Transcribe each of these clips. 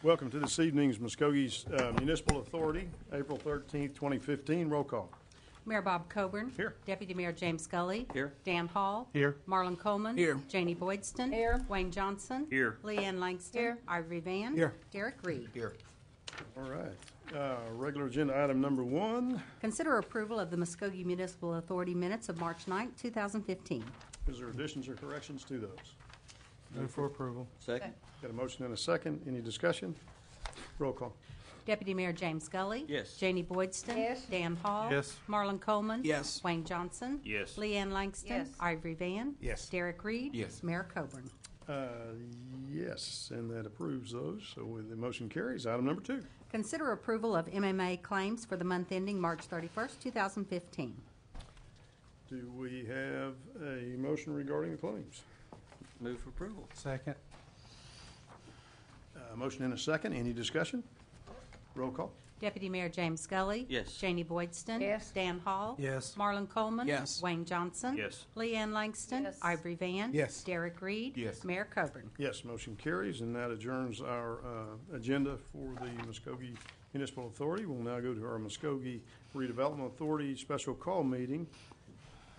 Welcome to this evening's Muskogee's Municipal Authority, April 13th, 2015. Roll call. Mayor Bob Coburn. Here. Deputy Mayor James Scully. Here. Dan Hall. Here. Marlon Coleman. Here. Janie Boydston. Here. Wayne Johnson. Here. Leanne Langston. Here. Ivory Van. Here. Derek Reed. Here. All right. Regular agenda item number 1. Consider approval of the Muskogee Municipal Authority minutes of March 9, 2015. Is there additions or corrections to those? Move for approval. Second. Got a motion and a second. Any discussion? Roll call. Deputy Mayor James Scully. Yes. Janie Boydston. Yes. Dan Hall. Yes. Marlon Coleman. Yes. Wayne Johnson. Yes. Leanne Langston. Yes. Ivory Van. Yes. Derek Reed. Yes. Mayor Coburn. Yes, and that approves those. So with the motion carries. Item number 2. Consider approval of MMA claims for the month ending March 31st, 2015. Do we have a motion regarding the claims? Move for approval. Second. Motion and a second. Any discussion? Roll call. Deputy Mayor James Scully. Yes. Janie Boydston. Yes. Dan Hall. Yes. Marlon Coleman. Yes. Wayne Johnson. Yes. Leanne Langston. Yes. Ivory Van. Yes. Derek Reed. Yes. Mayor Coburn. Yes, motion carries, and that adjourns our agenda for the Muskogee Municipal Authority. We'll now go to our Muskogee Redevelopment Authority special call meeting.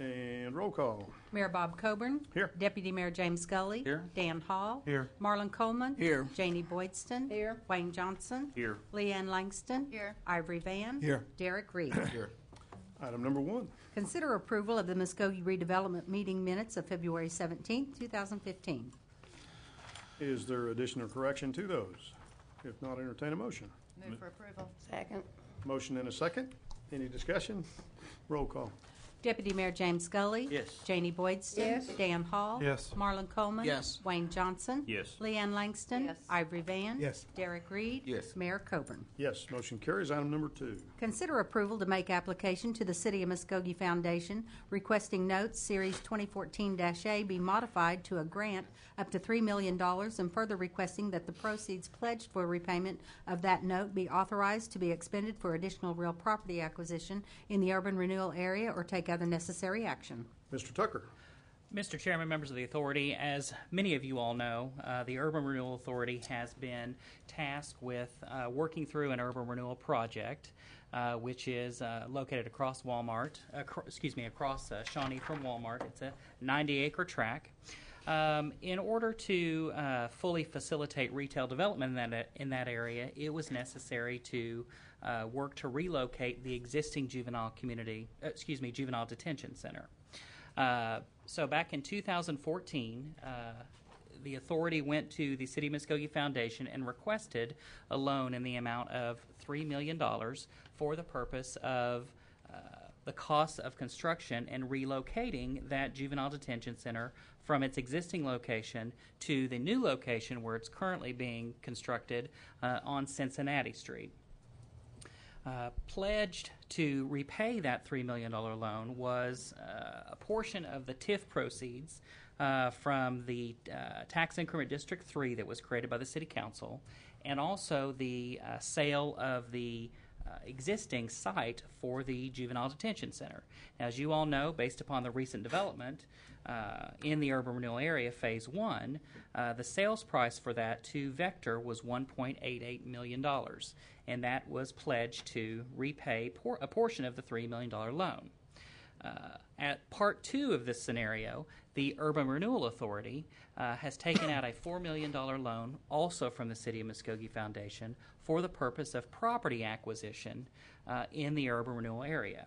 And roll call. Mayor Bob Coburn. Here. Deputy Mayor James Scully. Here. Dan Hall. Here. Marlon Coleman. Here. Janie Boydston. Here. Wayne Johnson. Here. Leanne Langston. Here. Ivory Van. Here. Derek Reed. Here. Item number 1. Consider approval of the Muskogee Redevelopment meeting minutes of February 17, 2015. Is there addition or correction to those? If not, entertain a motion. Move for approval. Second. Motion and a second. Any discussion? Roll call. Deputy Mayor James Scully. Yes. Janie Boydston. Yes. Dan Hall. Yes. Marlon Coleman. Yes. Wayne Johnson. Yes. Leanne Langston. Yes. Ivory Van. Yes. Derek Reed. Yes. Mayor Coburn. Yes, motion carries. Item number 2. Consider approval to make application to the City of Muskogee Foundation requesting notes Series 2014-A be modified to a grant up to $3 million and further requesting that the proceeds pledged for repayment of that note be authorized to be expended for additional real property acquisition in the urban renewal area or take other necessary action. Mr. Tucker. Mr. Chairman, members of the authority, as many of you all know, the Urban Renewal Authority has been tasked with working through an urban renewal project, which is located across Walmart, across Shawnee from Walmart. It's a 90-acre tract. In order to fully facilitate retail development in that area, it was necessary to work to relocate the existing juvenile detention center. So back in 2014, the authority went to the City of Muskogee Foundation and requested a loan in the amount of $3 million for the purpose of the cost of construction and relocating that juvenile detention center from its existing location to the new location where it's currently being constructed on Cincinnati Street. Pledged to repay that $3 million loan was a portion of the TIF proceeds from the Tax Increment District 3 that was created by the CityCouncil, and also the sale of the existing site for the Juvenile Detention Center. As you all know, based upon the recent development in the urban renewal area, Phase 1, the sales price for that to Vector was $1.88 million, and that was pledged to repay a portion of the $3 million loan. At Part 2 of this scenario, the Urban Renewal Authority has taken out a $4 million loan, also from the City of Muskogee Foundation, for the purpose of property acquisition in the urban renewal area.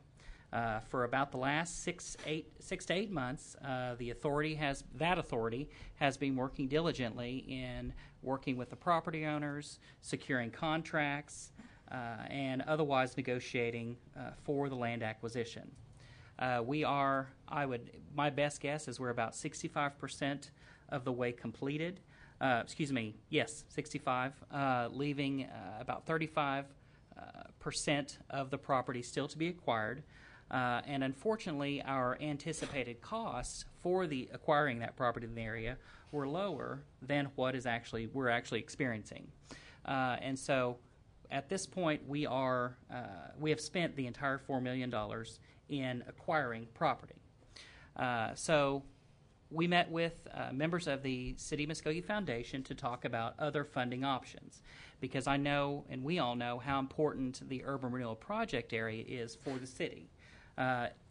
For about the last 6 to 8 months, that authority has been working diligently in working with the property owners, securing contracts, and otherwise negotiating for the land acquisition. My best guess is we're about 65% of the way completed. 65, leaving about 35% of the property still to be acquired. And unfortunately, our anticipated costs for acquiring that property in the area were lower than what we're actually experiencing. And so at this point, we have spent the entire $4 million in acquiring property. So we met with members of the City Muskogee Foundation to talk about other funding options. because I know, and we all know, how important the urban renewal project area is for the city.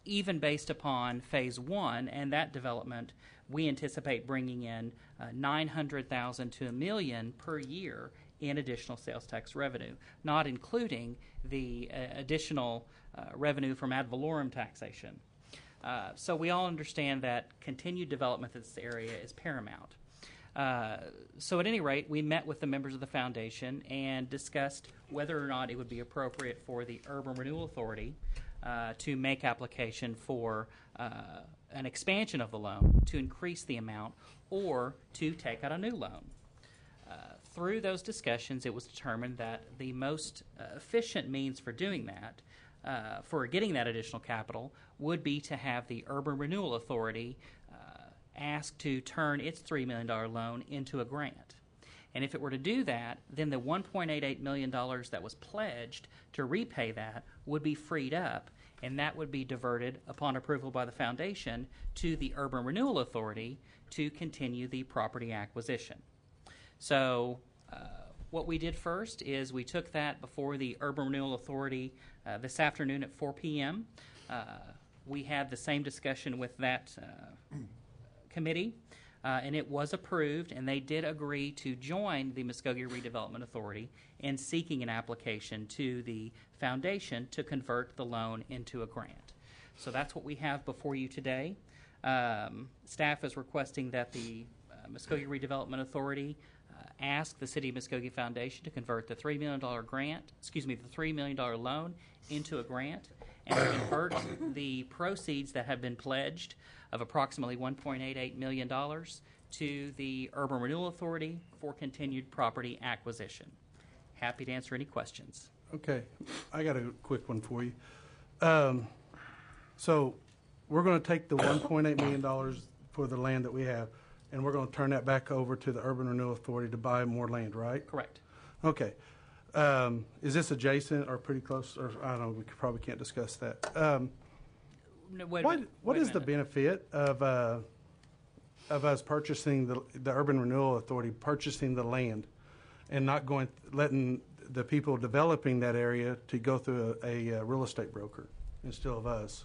Even based upon Phase 1 and that development, we anticipate bringing in $900,000 to $1 million per year in additional sales tax revenue, not including the additional revenue from ad valorem taxation. So we all understand that continued development of this area is paramount. So at any rate, we met with the members of the foundation and discussed whether or not it would be appropriate for the Urban Renewal Authority to make application for an expansion of the loan to increase the amount or to take out a new loan. Through those discussions, it was determined that the most efficient means for doing that, for getting that additional capital, would be to have the Urban Renewal Authority ask to turn its $3 million loan into a grant. And if it were to do that, then the $1.88 million that was pledged to repay that would be freed up, and that would be diverted, upon approval by the foundation, to the Urban Renewal Authority to continue the property acquisition. So what we did first is we took that before the Urban Renewal Authority this afternoon at 4 p.m. We had the same discussion with that committee, and it was approved, and they did agree to join the Muskogee Redevelopment Authority in seeking an application to the foundation to convert the loan into a grant. So that's what we have before you today. Staff is requesting that the Muskogee Redevelopment Authority ask the City of Muskogee Foundation to convert the $3 million the $3 million loan into a grant, and to convert the proceeds that have been pledged of approximately $1.88 million to the Urban Renewal Authority for continued property acquisition. Happy to answer any questions. Okay, I got a quick one for you. So we're going to take the $1.8 million for the land that we have, and we're going to turn that back over to the Urban Renewal Authority to buy more land, right? Correct. Okay. Is this adjacent or pretty close? Or I don't know, we probably can't discuss that. No, wait a minute. What Wait a is the minute. benefit of us purchasing the Urban Renewal Authority purchasing the land and not letting the people developing that area to go through a real estate broker instead of us?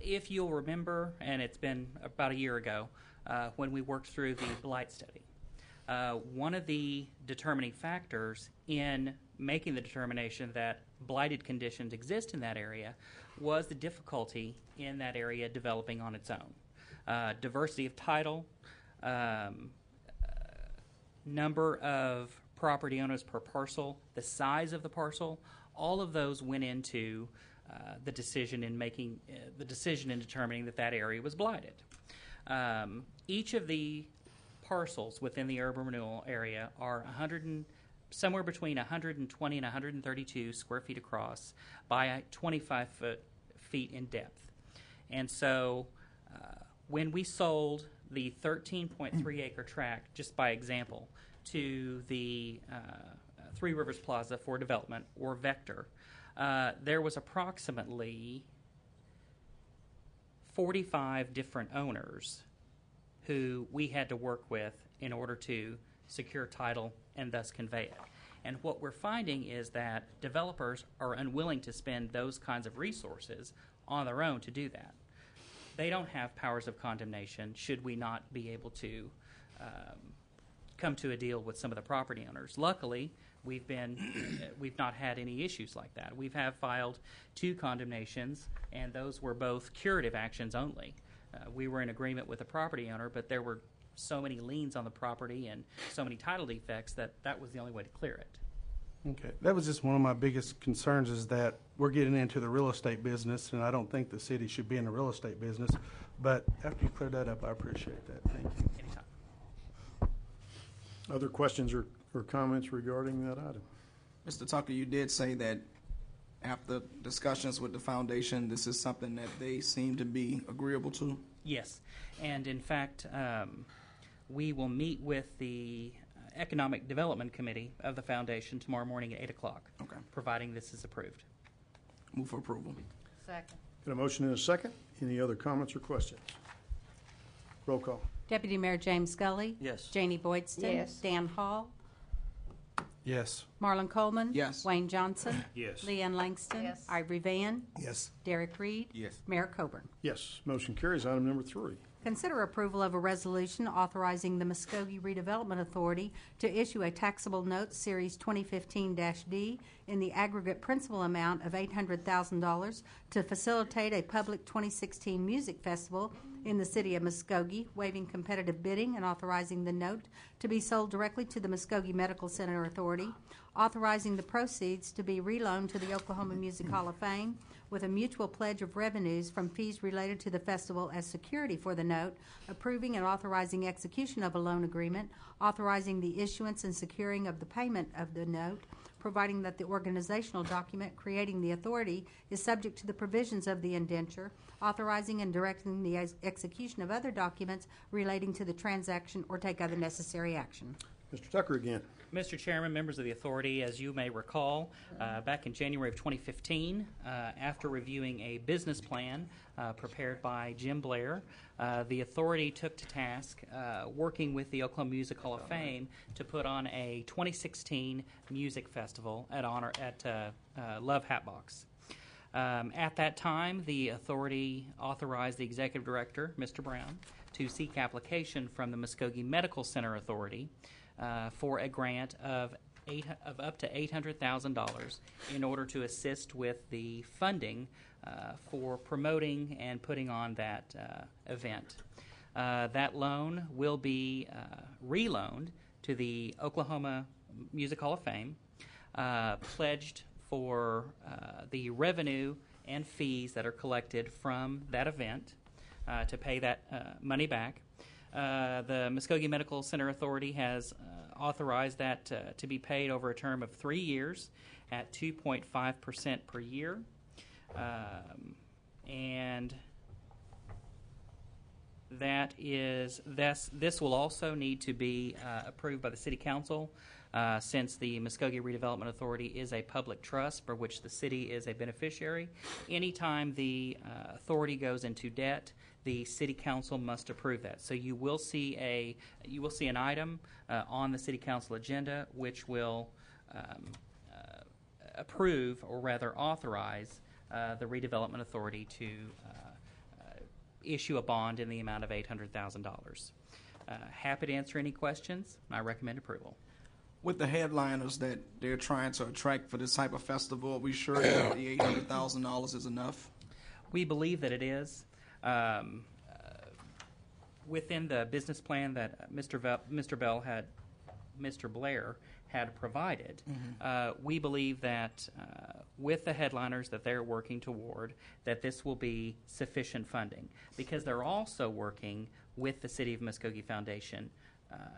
If you'll remember, and it's been about a year ago, when we worked through the blight study, one of the determining factors in making the determination that blighted conditions exist in that area was the difficulty in that area developing on its own. Diversity of title, number of property owners per parcel, the size of the parcel, all of those went into the decision in determining that area was blighted. Each of the parcels within the urban renewal area are somewhere between 120 and 132 square feet across by 25 feet in depth. And so when we sold the 13.3 acre tract, just by example, to the Three Rivers Plaza for development, or Vector, there was approximately 45 different owners who we had to work with in order to secure title and thus convey it. And what we're finding is that developers are unwilling to spend those kinds of resources on their own to do that. They don't have powers of condemnation should we not be able to come to a deal with some of the property owners. Luckily, we've not had any issues like that. We have filed 2 condemnations, and those were both curative actions only. We were in agreement with the property owner, but there were so many liens on the property and so many title defects that was the only way to clear it. Okay, that was just one of my biggest concerns, is that we're getting into the real estate business, and I don't think the city should be in the real estate business. But after you cleared that up, I appreciate that. Thank you. Anytime. Other questions or comments regarding that item? Mr. Tucker, you did say that after discussions with the foundation, this is something that they seem to be agreeable to? Yes, and in fact, we will meet with the Economic Development Committee of the foundation tomorrow morning at 8 o'clock, Okay. providing this is approved. Move for approval. Second. Got a motion and a second. Any other comments or questions? Roll call. Deputy Mayor James Scully. Yes. Janie Boydston. Yes. Dan Hall. Yes. Marlon Coleman. Yes. Wayne Johnson. Yes. Leanne Langston. Yes. Ivory Van. Yes. Derek Reed. Yes. Mayor Coburn. Yes, motion carries. Item number 3. Consider approval of a resolution authorizing the Muskogee Redevelopment Authority to issue a taxable note Series 2015-D in the aggregate principal amount of $800,000 to facilitate a public 2016 music festival in the city of Muskogee, waiving competitive bidding and authorizing the note to be sold directly to the Muskogee Medical Center Authority, authorizing the proceeds to be reloaned to the Oklahoma Music Hall of Fame with a mutual pledge of revenues from fees related to the festival as security for the note, approving and authorizing execution of a loan agreement, authorizing the issuance and securing of the payment of the note, providing that the organizational document creating the authority is subject to the provisions of the indenture, authorizing and directing the execution of other documents relating to the transaction or take other necessary action. Mr. Tucker again. Mr. Chairman, members of the authority, as you may recall, back in January of 2015, after reviewing a business plan prepared by Jim Blair, the authority took to task, working with the Oklahoma Music Hall of Fame, to put on a 2016 music festival at Love Hatbox. At that time, the authority authorized the executive director, Mr. Brown, to seek application from the Muskogee Medical Center Authority for a grant of up to $800,000 in order to assist with the funding for promoting and putting on that event. That loan will be reloaned to the Oklahoma Music Hall of Fame, pledged for the revenue and fees that are collected from that event to pay that money back. The Muskogee Medical Center Authority has authorized that to be paid over a term of 3 years at 2.5% per year. And this will also need to be approved by the City Council, since the Muskogee Redevelopment Authority is a public trust for which the city is a beneficiary. Anytime the authority goes into debt, the City Council must approve that. So you will see an item on the City Council agenda which will approve, or rather authorize, the Redevelopment Authority to issue a bond in the amount of $800,000. Happy to answer any questions. I recommend approval. With the headliners that they're trying to attract for this type of festival, are we sure that the $800,000 is enough? We believe that it is. Within the business plan that Mr. Blair had provided, we believe that with the headliners that they're working toward, that this will be sufficient funding, because they're also working with the City of Muskogee Foundation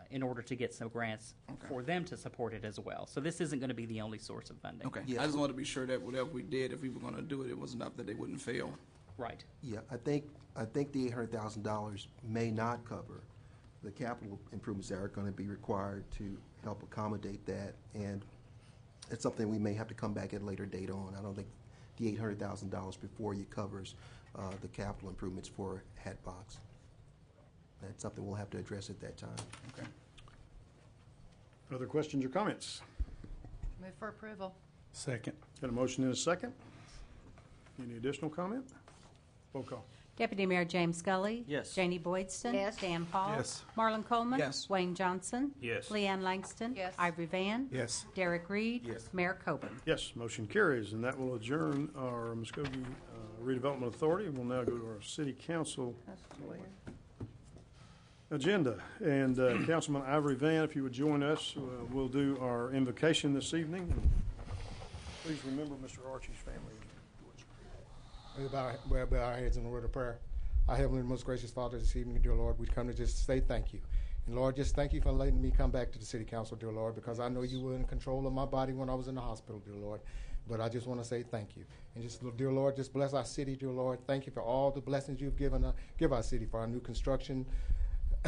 in order to get some grants for them to support it as well. So this isn't going to be the only source of funding. Okay. Yes. I just wanted to be sure that whatever we did, if we were going to do it, it was enough that they wouldn't fail. Right. Yeah, I think the $800,000 may not cover the capital improvements that are going to be required to help accommodate that, and it's something we may have to come back at a later date on. I don't think the $800,000 before you covers the capital improvements for Hatbox. That's something we'll have to address at that time. Okay. Other questions or comments? Move for approval. Second. Got a motion and a second. Any additional comment? Roll call. Deputy Mayor James Scully. Yes. Janie Boydston. Yes. Dan Paul. Yes. Marlon Coleman. Yes. Wayne Johnson. Yes. Leanne Langston. Yes. Ivory Van. Yes. Derek Reed. Yes. Mayor Coburn. Yes, motion carries, and that will adjourn our Muskogee Redevelopment Authority. We'll now go to our City Council agenda. And Councilman Ivory Van, if you would join us, we'll do our invocation this evening. And please remember Mr. Archie's family. We'll bow our heads in the word of prayer. Our heavenly and most gracious Father, this evening, dear Lord, we come to just say thank you. And Lord, just thank you for letting me come back to the City Council, dear Lord, because I know you were in control of my body when I was in the hospital, dear Lord. But I just want to say thank you. And just, dear Lord, just bless our city, dear Lord. Thank you for all the blessings you've give our city, for our new construction,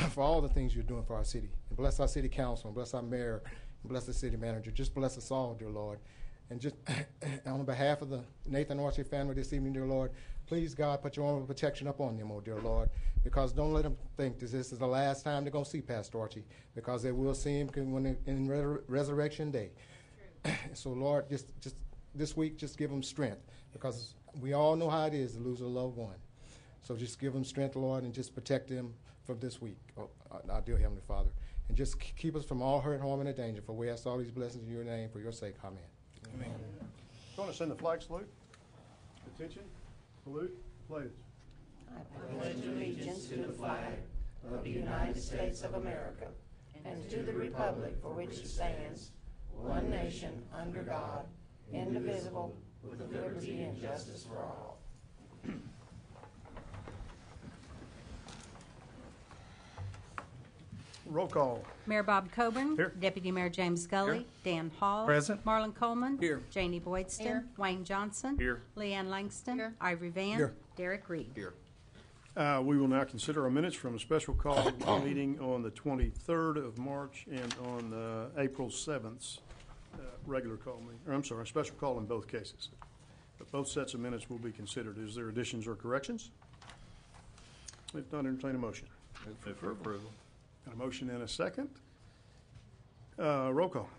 for all the things you're doing for our city. And bless our City Council, and bless our mayor, and bless the city manager. Just bless us all, dear Lord. And just on behalf of the Nathan Archie family this evening, dear Lord, please, God, put your arm of protection up on them, oh dear Lord, because don't let them think this is the last time they're going to see Pastor Archie, because they will see him in Resurrection Day. So, Lord, just this week, just give them strength, because we all know how it is to lose a loved one. So just give them strength, Lord, and just protect them from this week, our dear Heavenly Father. And just keep us from all hurt, harm, and danger, for we ask all these blessings in your name, for your sake. Amen. Amen. Want to send the flag salute? Attention, salute, pledge. I pledge allegiance to the flag of the United States of America and to the republic for which it stands, one nation, under God, indivisible, with liberty and justice for all. Roll call. Mayor Bob Coburn. Here. Deputy Mayor James Scully. Here. Dan Hall. Present. Marlon Coleman. Here. Janie Boydston. Here. Wayne Johnson. Here. Leanne Langston. Here. Ivory Van. Here. Derek Reed. Here. We will now consider our minutes from a special call meeting on the 23rd of March and on April 7th, regular call meeting, or I'm sorry, a special call in both cases. But both sets of minutes will be considered. Is there additions or corrections? If not, entertain a motion. Move for approval. Got a motion and a second. Roll call.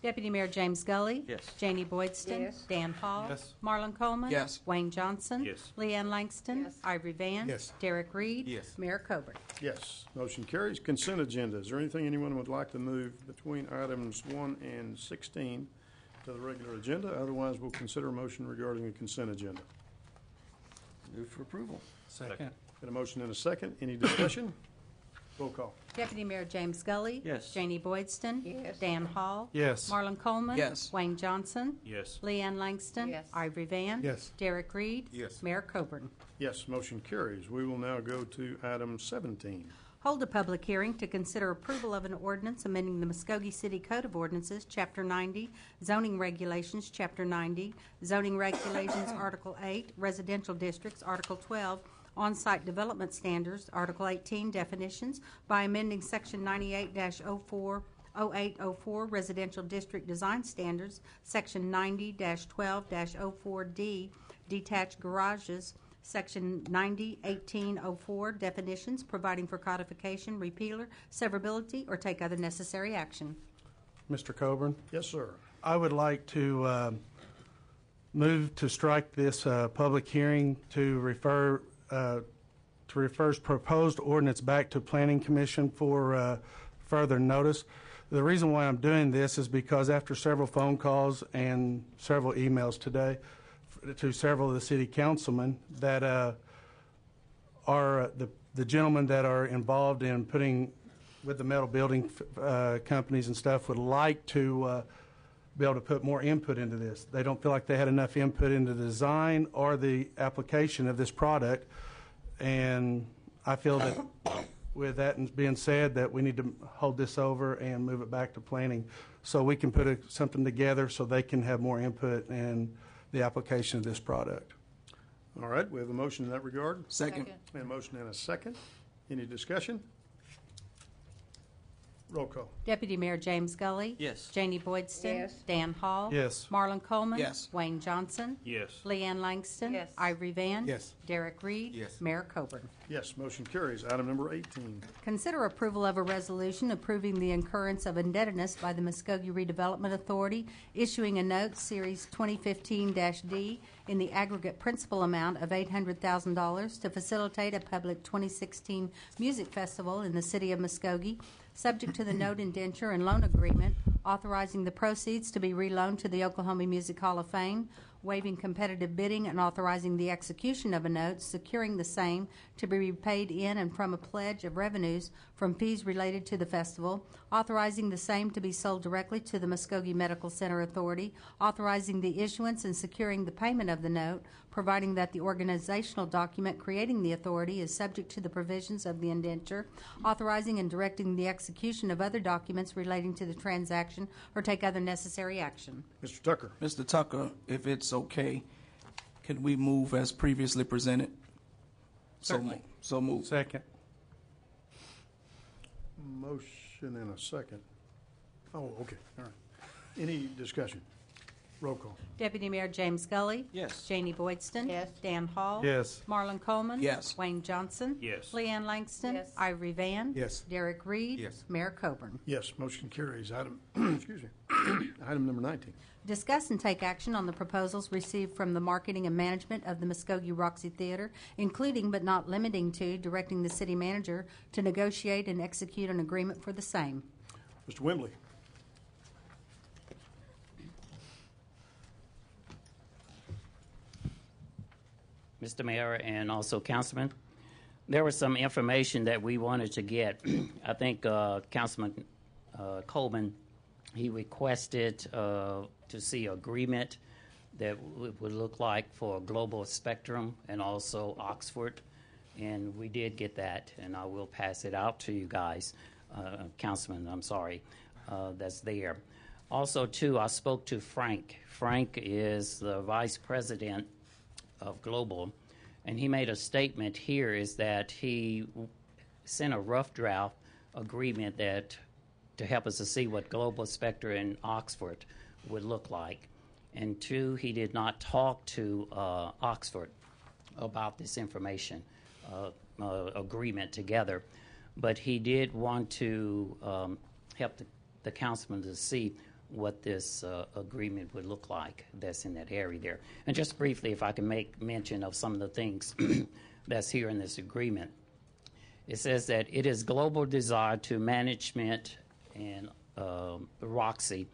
Deputy Mayor James Scully. Yes. Janie Boydston. Yes. Dan Hall. Yes. Marlon Coleman. Yes. Wayne Johnson. Yes. Leanne Langston. Yes. Ivory Van. Yes. Derek Reed. Yes. Mayor Coburn. Yes. Motion carries. Consent agenda. Is there anything anyone would like to move between items 1 and 16 to the regular agenda? Otherwise, we'll consider a motion regarding the consent agenda. Move for approval. Second. Got a motion and a second. Any discussion? Roll call. Deputy Mayor James Scully. Yes. Janie Boydston. Yes. Dan Hall. Yes. Marlon Coleman. Yes. Wayne Johnson. Yes. Leanne Langston. Yes. Ivory Van. Yes. Derek Reed. Yes. Mayor Coburn. Yes, motion carries. We will now go to item 17. Hold a public hearing to consider approval of an ordinance amending the Muskogee City Code of Ordinances, Chapter 90, Zoning Regulations, Chapter 90, Zoning Regulations, Article 8, Residential Districts, Article 12, On-Site Development Standards, Article 18, Definitions, by amending Section 98-0804 Residential District Design Standards, Section 90-12-04D, Detached Garages, Section 90-1804 Definitions, providing for codification, repealer, severability, or take other necessary action. Mr. Coburn, Yes, sir. I would like to move to strike this public hearing to refer proposed ordinance back to Planning Commission for further notice. The reason why I'm doing this is because after several phone calls and several emails today to several of the city councilmen that are the gentlemen that are involved in putting with the metal building companies and stuff would like to be able to put more input into this. They don't feel like they had enough input into the design or the application of this product. And I feel that with that being said, that we need to hold this over and move it back to planning so we can put something together so they can have more input in the application of this product. All right, we have a motion in that regard. Second. And a motion and a second. Any discussion? Roll call. Deputy Mayor James Scully. Yes. Janie Boydston. Yes. Dan Hall. Yes. Marlon Coleman. Yes. Wayne Johnson. Yes. Leanne Langston. Yes. Ivory Van. Yes. Derek Reed. Yes. Mayor Coburn. Yes, motion carries. Item number 18. Consider approval of a resolution approving the incurrence of indebtedness by the Muskogee Redevelopment Authority, issuing a note, Series 2015-D, in the aggregate principal amount of $800,000 to facilitate a public 2016 music festival in the city of Muskogee, subject to the note indenture and loan agreement, authorizing the proceeds to be reloaned to the Oklahoma Music Hall of Fame, waiving competitive bidding and authorizing the execution of a note, securing the same to be repaid in and from a pledge of revenues from fees related to the festival, authorizing the same to be sold directly to the Muskogee Medical Center Authority, authorizing the issuance and securing the payment of the note, providing that the organizational document creating the authority is subject to the provisions of the indenture, authorizing and directing the execution of other documents relating to the transaction, or take other necessary action. Mr. Tucker. Mr. Tucker, if it's okay, could we move as previously presented? Certainly. So move. Second. Motion and a second. Oh, okay, all right. Any discussion? Roll call. Deputy Mayor James Gully. Yes. Janie Boydston. Yes. Dan Hall. Yes. Marlon Coleman. Yes. Wayne Johnson. Yes. Leanne Langston. Yes. Ivory Van. Yes. Derek Reed. Yes. Mayor Coburn. Yes, motion carries. Item, excuse me, item number 19. Discuss and take action on the proposals received from the marketing and management of the Muskogee Roxy Theater, including but not limiting to directing the city manager to negotiate and execute an agreement for the same. Mr. Wembley. Mr. Mayor and also Councilman, there was some information that we wanted to get. I think Councilman Coleman, he requested to see agreement that would look like for Global Spectrum and also Oxford, and we did get that, and I will pass it out to you guys, Councilman, I'm sorry, that's there. Also, too, I spoke to Frank. Frank is the Vice President of Global, and he made a statement here is that he sent a rough draft agreement that to help us to see what Global Spectre and Oxford would look like. And two, he did not talk to Oxford about this information agreement together, but he did want to help the councilman to see what this agreement would look like that's in that area there. And just briefly, if I can make mention of some of the things that's here in this agreement. It says that it is global desire to management and Roxy,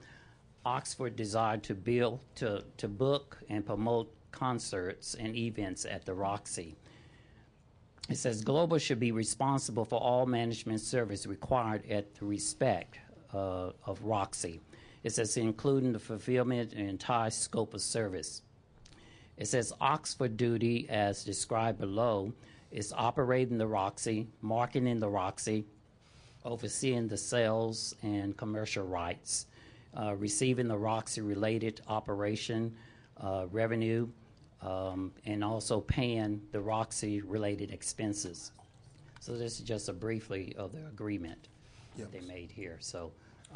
Oxford desire to build, to book and promote concerts and events at the Roxy. It says Global should be responsible for all management service required at the respect of Roxy. It says including the fulfillment and entire scope of service. It says Oxford duty, as described below, is operating the Roxy, marketing the Roxy, overseeing the sales and commercial rights, receiving the Roxy-related operation revenue, and also paying the Roxy-related expenses. So this is just a briefly of the agreement that they made here. So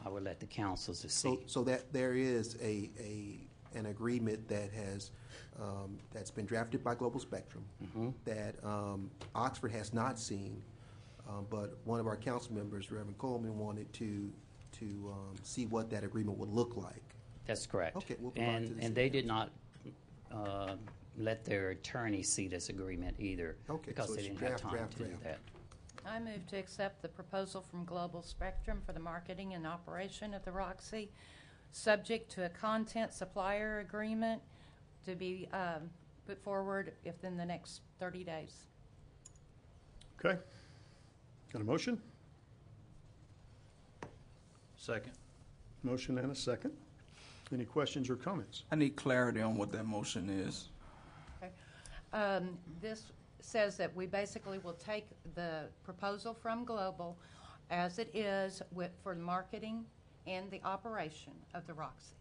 I would let the councils to see. So that there is an agreement that has that's been drafted by Global Spectrum that Oxford has not seen, but one of our council members, Reverend Coleman, wanted to see what that agreement would look like. That's correct. Okay, we'll provide to the and they did not let their attorney see this agreement either, Okay, because so they it's didn't have time draft. to do that. I move to accept the proposal from Global Spectrum for the marketing and operation of the Roxy, subject to a content supplier agreement to be put forward within the next 30 days. Okay. Got a motion? Second. Motion and a second. Any questions or comments? I need clarity on what that motion is. Okay. This says that we basically will take the proposal from Global as it is for the marketing and the operation of the Roxy.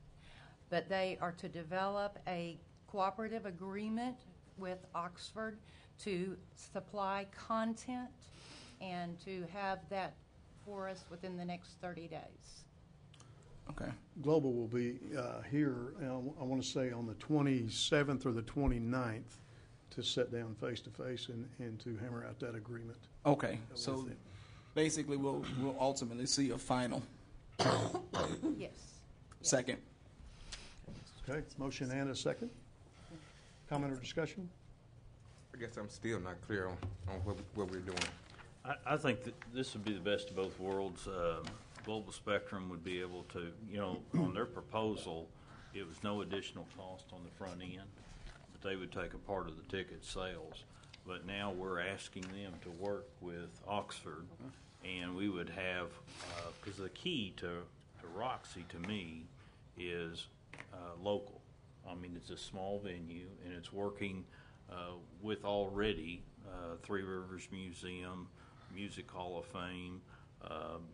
But they are to develop a cooperative agreement with Oxford to supply content and to have that for us within the next 30 days. Okay. Global will be here, I want to say on the 27th or the 29th, to sit down face-to-face and to hammer out that agreement. Okay. So basically, we'll ultimately see a final. Yes. Second. Okay, motion and a second. Comment or discussion? I guess I'm still not clear on what we're doing. I think that this would be the best of both worlds. Global Spectrum would be able to, on their proposal, it was no additional cost on the front end, but they would take a part of the ticket sales. But now we're asking them to work with Oxford, and we would have, because the key to Roxy to me is local. I mean, it's a small venue, and it's working with already Three Rivers Museum, Music Hall of Fame,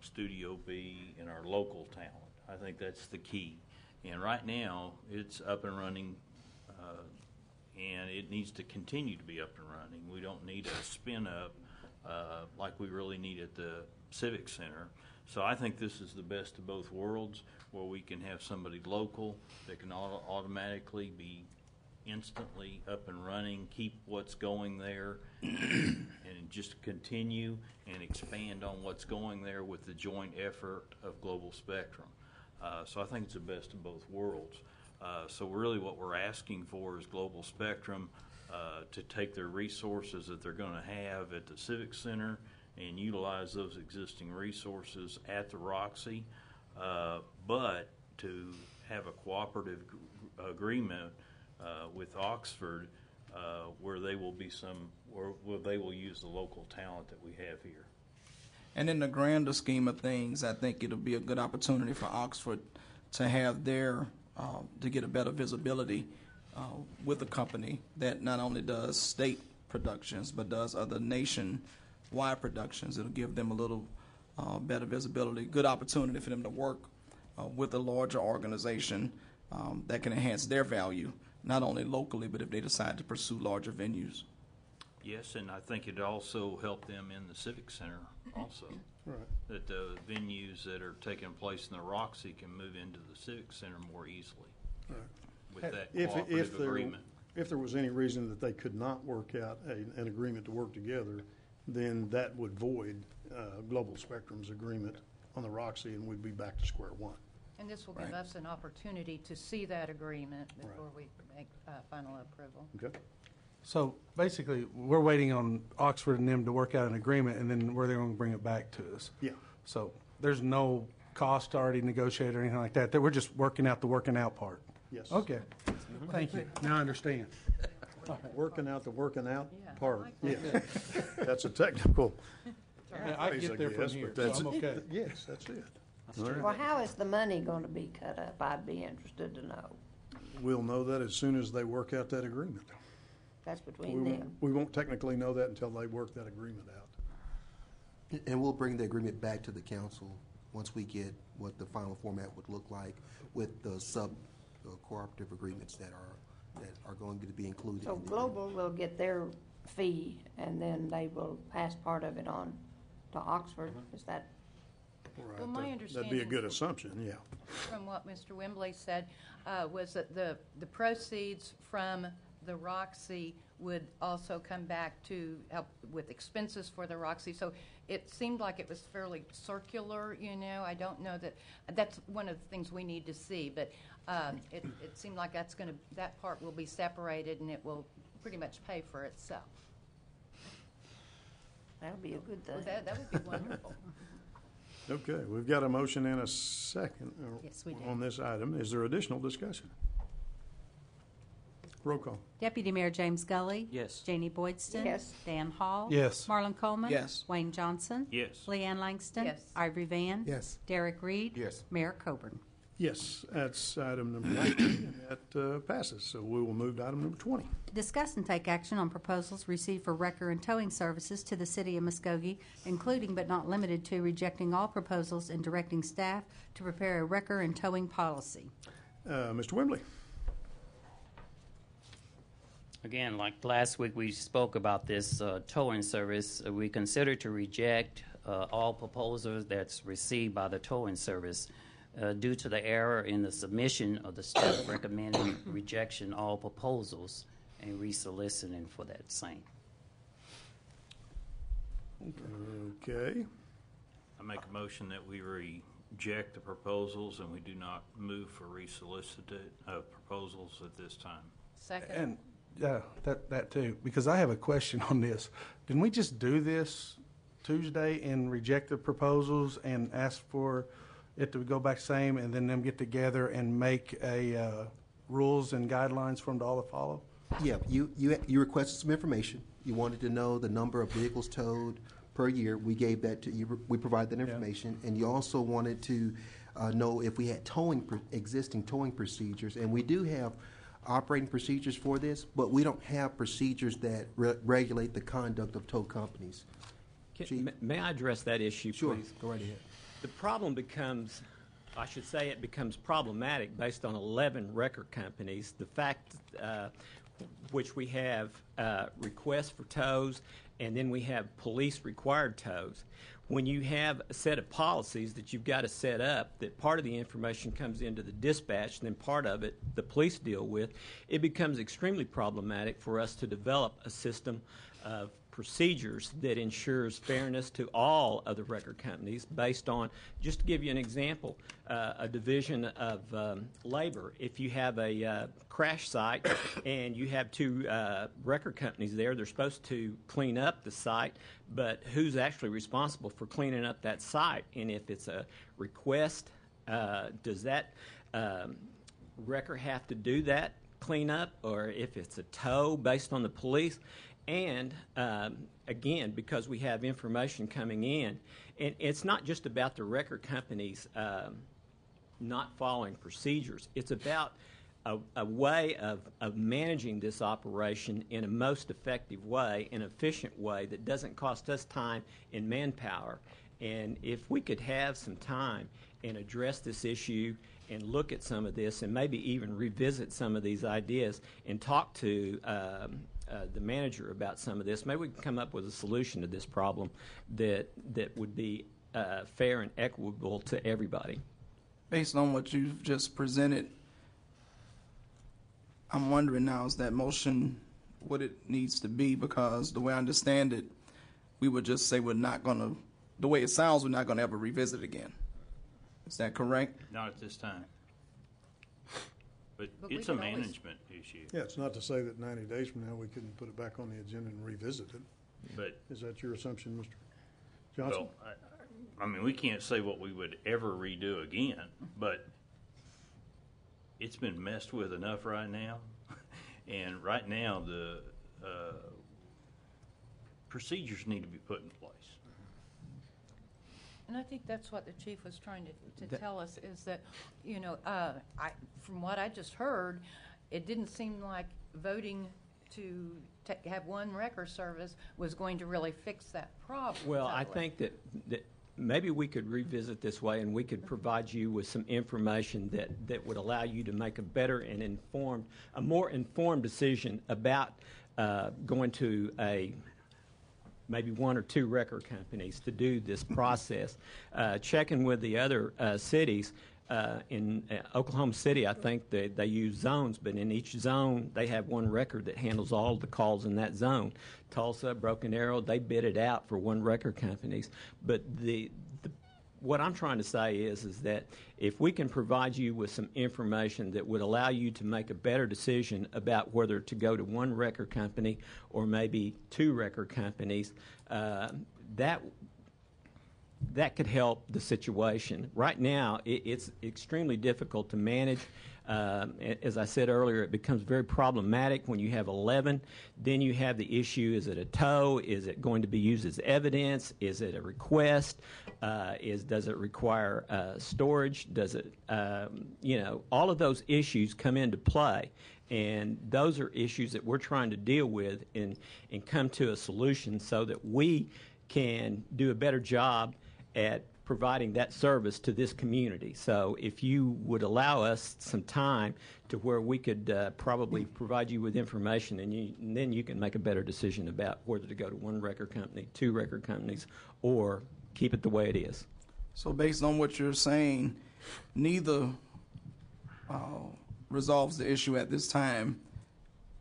Studio B, and our local talent. I think that's the key. And right now, it's up and running, and it needs to continue to be up and running. We don't need a spin-up like we really need at the Civic Center. So I think this is the best of both worlds, where we can have somebody local that can automatically be instantly up and running, keep what's going there, and just continue and expand on what's going there with the joint effort of Global Spectrum. So I think it's the best of both worlds. So really what we're asking for is Global Spectrum to take their resources that they're going to have at the Civic Center and utilize those existing resources at the Roxy, but to have a cooperative agreement with Oxford where they will be where they will use the local talent that we have here. And in the grander scheme of things, I think it'll be a good opportunity for Oxford to have their, to get a better visibility with a company that not only does state productions, but does other nationwide productions. It'll give them a little better visibility, good opportunity for them to work with a larger organization that can enhance their value, not only locally, but if they decide to pursue larger venues. Yes, and I think it also helped them in the Civic Center also. Right. That the venues that are taking place in the Roxy can move into the Civic Center more easily. Right. With that cooperative agreement. If there was any reason that they could not work out an agreement to work together, then that would void Global Spectrum's agreement on the Roxy, and we'd be back to square one. And this will give Right. us an opportunity to see that agreement before we make final approval. Okay. So basically, we're waiting on Oxford and them to work out an agreement, and then where they're going to bring it back to us. Yeah. So there's no cost already negotiated or anything like that. That we're just working out the working out part. Yes. Okay. Thank you. Now I understand. Working out the working out Yeah, I part. like Yeah. That's a technical I phrase, get there from guess, here, but so that's I'm okay. Yes, that's it. All right. Well, how is the money going to be cut up? I'd be interested to know. We'll know that as soon as they work out that agreement. That's between them. We won't technically know that until they work that agreement out. And we'll bring the agreement back to the council once we get what the final format would look like with the cooperative agreements that are going to be included. So in the Global will get their fee, and then they will pass part of it on to Oxford. Is that? Right. Well, my That'd be a understanding good assumption, yeah. from what Mr. Wembley said was that the proceeds from the Roxy would also come back to help with expenses for the Roxy. So it seemed like it was fairly circular, you know. I don't know that's one of the things we need to see, but it seemed like that part will be separated and it will pretty much pay for itself. That'll be a good thing. Well, that would be wonderful. Okay, we've got a motion and a second Yes, we do. on this item. Is there additional discussion? Roll call. Deputy Mayor James Gully. Yes. Janie Boydston. Yes. Dan Hall. Yes. Marlon Coleman. Yes. Wayne Johnson. Yes. Leanne Langston. Yes. Ivory Van. Yes. Derek Reed. Yes. Mayor Coburn. Yes, that's item number 19, and that passes. So we will move to item number 20. Discuss and take action on proposals received for wrecker and towing services to the City of Muskogee, including but not limited to rejecting all proposals and directing staff to prepare a wrecker and towing policy. Mr. Wembley. Again, like last week, we spoke about this towing service. We consider to reject all proposals that's received by the towing service due to the error in the submission of the staff recommending rejection all proposals and resoliciting for that same. Okay. I make a motion that we reject the proposals and we do not move for resolicited proposals at this time. Second. And yeah, that too, because I have a question on this. Didn't we just do this Tuesday and reject the proposals and ask for it to go back same, and then them get together and make a rules and guidelines for them to all follow? Yeah, you requested some information. You wanted to know the number of vehicles towed per year. We gave that to you. We provided that information. And you also wanted to know if we had existing towing procedures. And we do have operating procedures for this, but we don't have procedures that regulate the conduct of tow companies. May I address that issue, Sure. please? Go right ahead. The problem becomes, I should say it becomes problematic based on 11 record companies. The fact which we have requests for tows and then we have police-required tows. When you have a set of policies that you've got to set up, that part of the information comes into the dispatch, and then part of it the police deal with, it becomes extremely problematic for us to develop a system of procedures that ensures fairness to all of the record companies based on, just to give you an example, a division of labor. If you have a crash site and you have two record companies there, they're supposed to clean up the site, but who's actually responsible for cleaning up that site? And if it's a request, does that record have to do that cleanup? Or if it's a tow based on the police? And again, because we have information coming in, and it's not just about the record companies not following procedures. It's about a way of managing this operation in a most effective way, an efficient way that doesn't cost us time and manpower. And if we could have some time and address this issue and look at some of this and maybe even revisit some of these ideas and talk to the manager about some of this, maybe we can come up with a solution to this problem that would be fair and equitable to everybody. Based on what you've just presented, I'm wondering now, is that motion what it needs to be? Because the way I understand it, we would just say we're not going to, the way it sounds, we're not going to ever revisit again. Is that correct? Not at this time. But we it's a can always- management issue. Yeah, it's not to say that 90 days from now, we couldn't put it back on the agenda and revisit it. But, Is that your assumption, Mr. Johnson? well, I mean, we can't say what we would ever redo again, but it's been messed with enough right now. And right now, the procedures need to be put in place. And I think that's what the chief was trying to tell us, is that, you know, from what I just heard, it didn't seem like voting to have one record service was going to really fix that problem. Well, I totally. think that maybe we could revisit this way, and we could provide you with some information that would allow you to make a better and a more informed decision about going to maybe one or two record companies to do this process. Checking with the other cities. In Oklahoma City, I think they use zones, but in each zone, they have one record that handles all the calls in that zone. Tulsa, Broken Arrow, they bid it out for one record companies. But what I'm trying to say is that if we can provide you with some information that would allow you to make a better decision about whether to go to one record company or maybe two record companies, that could help the situation. Right now, it's extremely difficult to manage. As I said earlier, it becomes very problematic when you have 11. Then you have the issue, is it a tow? Is it going to be used as evidence? Is it a request? Does it require storage? Does it, all of those issues come into play. And those are issues that we're trying to deal with and come to a solution so that we can do a better job at providing that service to this community. So if you would allow us some time to where we could probably provide you with information, and then you can make a better decision about whether to go to one record company, two record companies, or keep it the way it is. So based on what you're saying, neither resolves the issue at this time.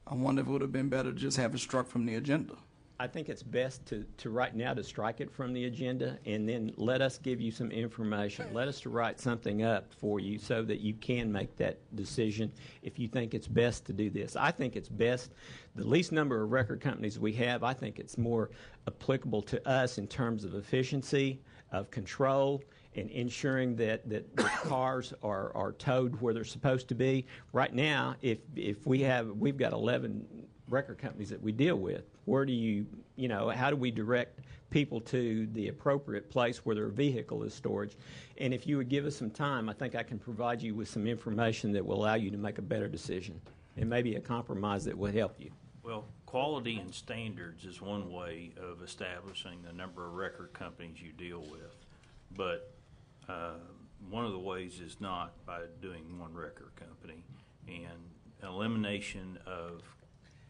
I wonder if it would have been better to just have it struck from the agenda. I think it's best to right now to strike it from the agenda and then let us give you some information. Let us to write something up for you so that you can make that decision if you think it's best to do this. I think it's best, the least number of record companies we have, I think it's more applicable to us in terms of efficiency, of control, and ensuring that the cars are towed where they're supposed to be. Right now, if we've got 11 record companies that we deal with. Where do how do we direct people to the appropriate place where their vehicle is stored? And if you would give us some time, I think I can provide you with some information that will allow you to make a better decision and maybe a compromise that will help you. Well, quality and standards is one way of establishing the number of record companies you deal with. But one of the ways is not by doing one record company. And elimination of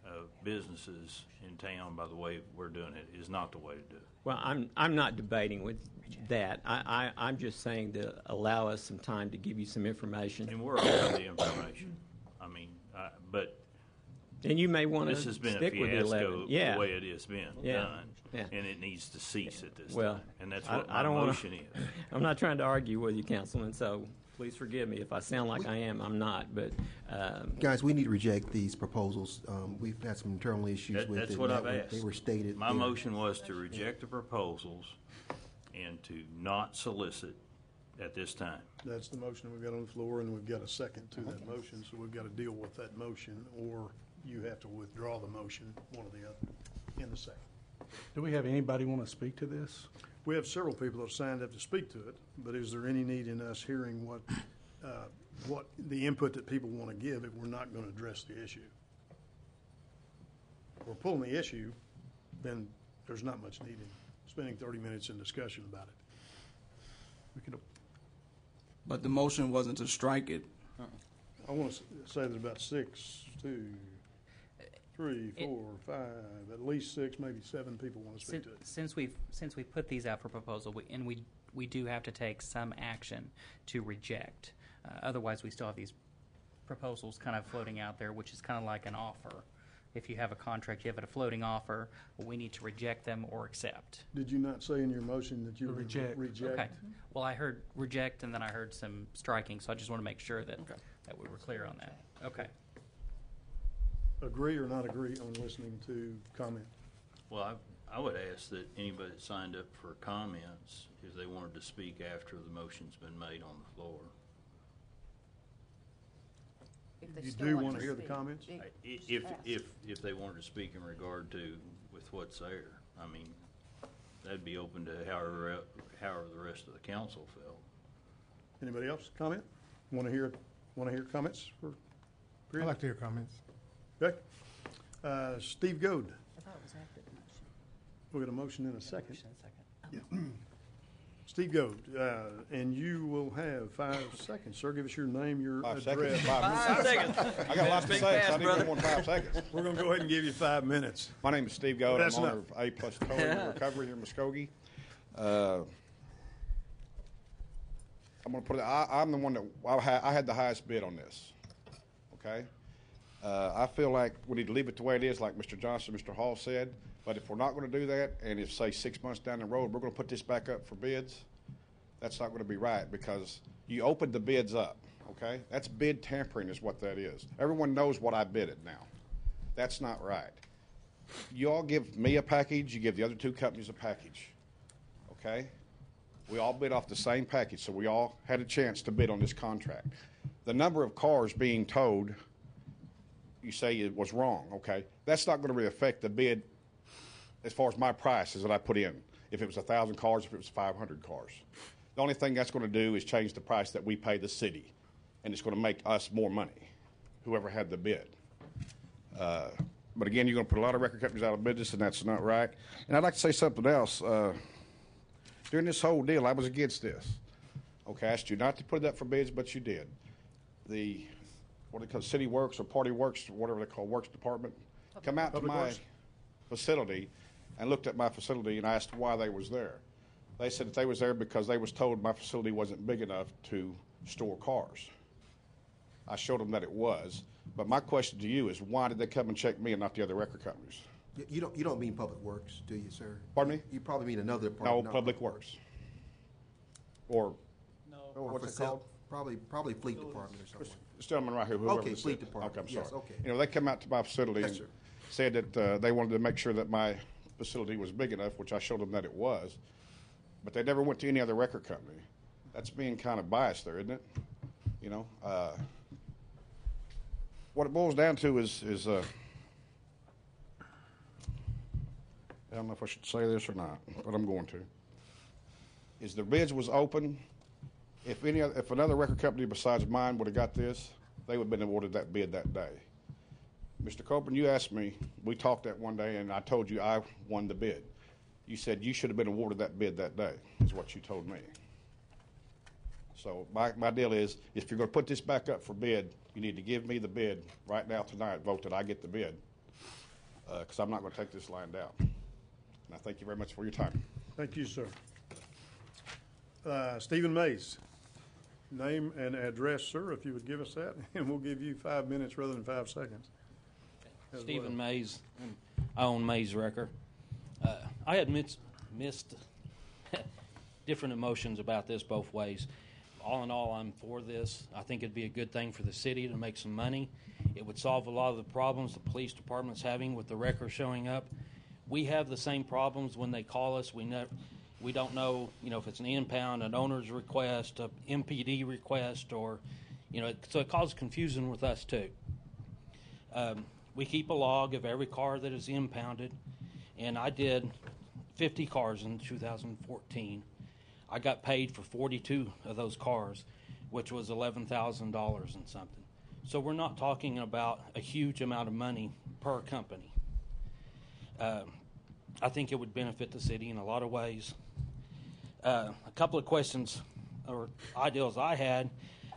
of businesses in town by the way we're doing it is not the way to do it. Well, I'm not debating with that. I'm just saying to allow us some time to give you some information. And we're aware of the information. I mean, but And you may want to this has been a stick with the 11. fiasco Yeah. the way it has been Yeah. done, Yeah. and it needs to cease at this Well, time. And that's what I my don't wanna- motion is. I'm not trying to argue with you, Councilman, so please forgive me if I sound like I am. I'm not, but Guys, we need to reject these proposals. We've had some internal issues with it. That's what and I've that asked. They were stated. My in- motion was to reject the proposals and to not solicit at this time. That's the motion we've got on the floor, and we've got a second to that motion, so we've got to deal with that motion, or you have to withdraw the motion, one or the other, in the second. Do we have anybody want to speak to this? We have several people that have signed up to speak to it, but is there any need in us hearing what the input that people want to give if we're not going to address the issue? If we're pulling the issue, then there's not much need in spending 30 minutes in discussion about it. We could, But the motion wasn't to strike it. I want to say there's about 6, 2, 3, 4, 5, at least 6, maybe 7 people want to speak to it. Since we put these out for proposal, we do have to take some action to reject. Otherwise, we still have these proposals kind of floating out there, which is kind of like an offer. If you have a contract, you have a floating offer, we need to reject them or accept. Did you not say in your motion that you would Reject. reject? Okay. Well, I heard reject, and then I heard some striking, so I just want to make sure that we were clear on that. Okay. Agree or not agree on listening to comment? Well, I would ask that anybody that signed up for comments, if they wanted to speak after the motion's been made on the floor. If they You still do want to speak, hear the comments? If they wanted to speak in regard to with what's there, I mean, that'd be open to however the rest of the council felt. Anybody else comment? Want to hear comments for I'd Chris? like to hear comments. Okay. Steve Goad. I thought it was after the motion. We got a motion in a second. Second. Yeah. Steve Goad, and you will have 5 seconds, sir. Give us your name, your 5 address. seconds. 5 minutes. I got lots to say, so I need more than 5 seconds. We're going to go ahead and give you 5 minutes. My name is Steve Goad. That's I'm owner enough. of A+ Towing and Recovery here in Muskogee. I'm going to put it. I'm the one that I had the highest bid on this. Okay. I feel like we need to leave it the way it is, like Mr. Johnson, Mr. Hall said. But if we're not going to do that, and if say 6 months down the road we're going to put this back up for bids, that's not going to be right because you opened the bids up. Okay. That's bid tampering, is what that is. Everyone knows what I bid it now. That's not right. You all give me a package. You give the other 2 companies a package. Okay. We all bid off the same package, so we all had a chance to bid on this contract. The number of cars being towed, you say it was wrong, okay? That's not going to really affect the bid as far as my prices that I put in, if it was 1,000 cars, if it was 500 cars. The only thing that's going to do is change the price that we pay the city, and it's going to make us more money, whoever had the bid. But again, you're going to put a lot of record companies out of business, and that's not right. And I'd like to say something else. During this whole deal, I was against this. Okay, I asked you not to put it up for bids, but you did. The, what they call City Works or Party Works, or whatever they call Works Department, come out to Public my Works. facility and looked at my facility and asked why they was there. They said that they was there because they was told my facility wasn't big enough to store cars. I showed them that it was, but my question to you is why did they come and check me and not the other record companies? You don't mean Public Works, do you, sir? Pardon me? You probably mean another department. No, not Public Works. Or Or what's it facil- called? Probably Fleet Department or something. This gentleman right here, whoever Okay, this Fleet is. Department. Okay, I'm Yes, sorry. okay. You know, they come out to my facility Yes, and sir. said that they wanted to make sure that my facility was big enough, which I showed them that it was. But they never went to any other record company. That's being kind of biased there, isn't it? You know, what it boils down to is I don't know if I should say this or not, but I'm going to. Is the bids was open. If another record company besides mine would have got this, they would have been awarded that bid that day. Mr. Copeland, you asked me, we talked that one day, and I told you I won the bid. You said you should have been awarded that bid that day, is what you told me. So my deal is, if you're going to put this back up for bid, you need to give me the bid right now tonight, vote that I get the bid, because I'm not going to take this land down. And I thank you very much for your time. Thank you, sir. Stephen Mays, name and address, sir, if you would give us that, and we'll give you 5 minutes rather than 5 seconds. as Stephen well. Mays, and I own Mays Wrecker. I had missed different emotions about this both ways. All in all, I'm for this. I think it'd be a good thing for the city to make some money. It would solve a lot of the problems the police department's having with the wrecker showing up. We have the same problems when they call us. We don't know, if it's an impound, an owner's request, a MPD request, or, so it causes confusion with us too. We keep a log of every car that is impounded, and I did 50 cars in 2014. I got paid for 42 of those cars, which was $11,000 and something. So we're not talking about a huge amount of money per company. I think it would benefit the city in a lot of ways. A couple of questions or ideas I had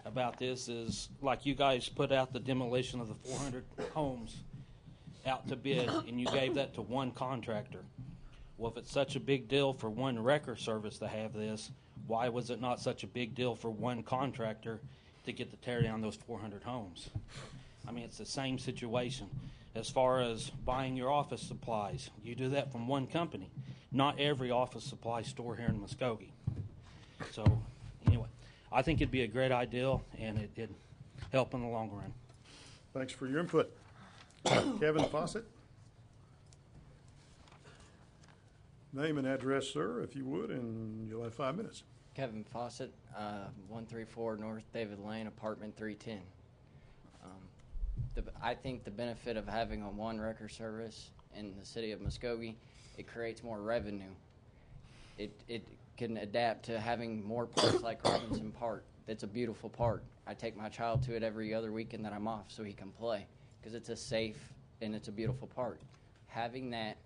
about this is, like, you guys put out the demolition of the 400 homes out to bid, and you gave that to one contractor. Well, if it's such a big deal for one wrecker service to have this, why was it not such a big deal for one contractor to get to tear down those 400 homes? I mean, it's the same situation. As far as buying your office supplies, you do that from one company. Not every office supply store here in Muskogee. So, anyway, I think it'd be a great idea, and it'd help in the long run. Thanks for your input. Kevin Fawcett. Name and address, sir, if you would, and you'll have 5 minutes. Kevin Fawcett, 134 North David Lane, apartment 310. I think the benefit of having a one wrecker service in the city of Muskogee, it creates more revenue. It can adapt to having more parks like Robinson Park. It's a beautiful park. I take my child to it every other weekend that I'm off so he can play, because it's a safe and it's a beautiful park. Having that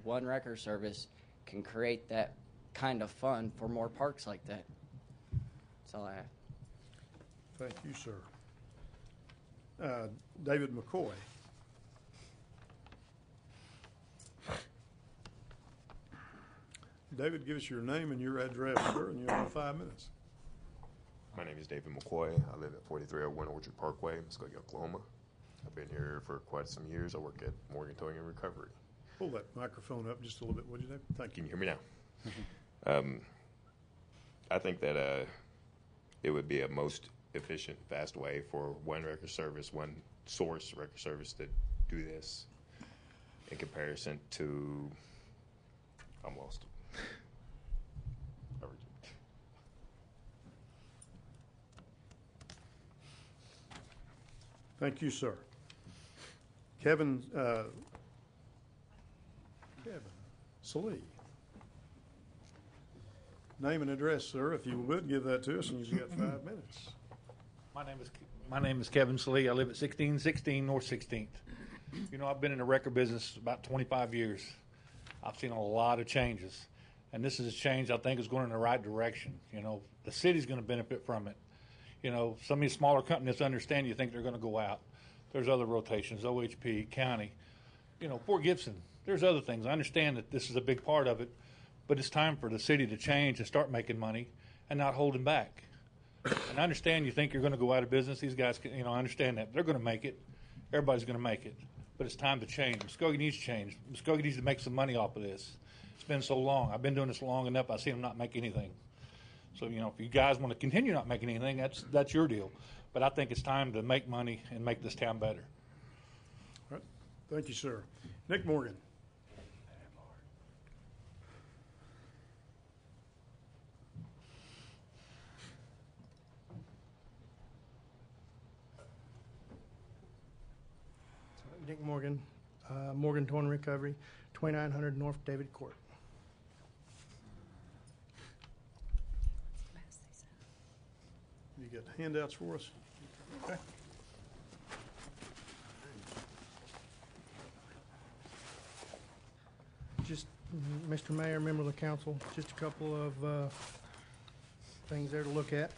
one wrecker service can create that kind of fun for more parks like that. That's all I have. Thank you, sir. David McCoy. David, give us your name and your address, sir, and you'll have 5 minutes. My name is David McCoy. I live at 4301 Orchard Parkway, Muskogee, Oklahoma. I've been here for quite some years. I work at Morgan Towing and Recovery. Pull that microphone up just a little bit, would you, David? Thank you. Can you hear me now? I think that it would be a most efficient, fast way for one record service, one source record service to do this in comparison to, I'm lost. Thank you, sir. Kevin Salee. Name and address, sir, if you would give that to us, and you've got 5 minutes. My name is Kevin Salee. I live at 1616 North 16th. I've been in the record business about 25 years. I've seen a lot of changes, and this is a change I think is going in the right direction. The city's going to benefit from it. Some of these smaller companies understand you think they're going to go out. There's other rotations, OHP, county, Fort Gibson. There's other things. I understand that this is a big part of it, but it's time for the city to change and start making money and not holding back. And I understand you think you're going to go out of business. These guys, I understand that. They're going to make it. Everybody's going to make it. But it's time to change. Muskogee needs to change. Muskogee needs to make some money off of this. It's been so long. I've been doing this long enough. I've seen them not make anything. So, if you guys want to continue not making anything, that's your deal. But I think it's time to make money and make this town better. All right. Thank you, sir. Nick Morgan. Nick Morgan, Morgan Towing and Recovery, 2900 North David Court. You got handouts for us? Okay. Just, Mr. Mayor, member of the council, just a couple of things there to look at.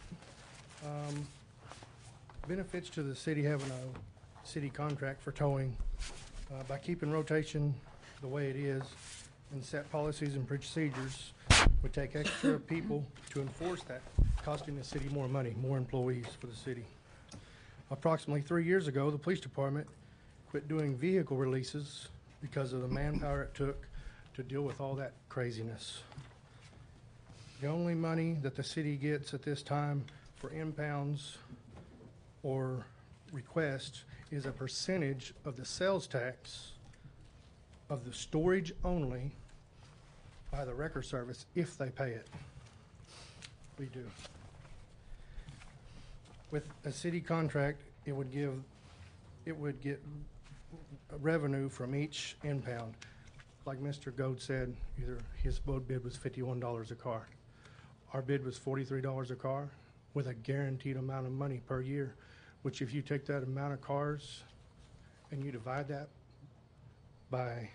Benefits to the city having a city contract for towing By keeping rotation the way it is and set policies and procedures, would take extra people to enforce that, costing the city more money, more employees for the city. Approximately 3 years ago, the police department quit doing vehicle releases because of the manpower it took to deal with all that craziness. The only money that the city gets at this time for impounds or requests is a percentage of the sales tax of the storage only by the record service if they pay it. We do. With a city contract, it would get revenue from each impound. Like Mr. Goad said, either his boat bid was $51 a car. Our bid was $43 a car with a guaranteed amount of money per year, which if you take that amount of cars and you divide that by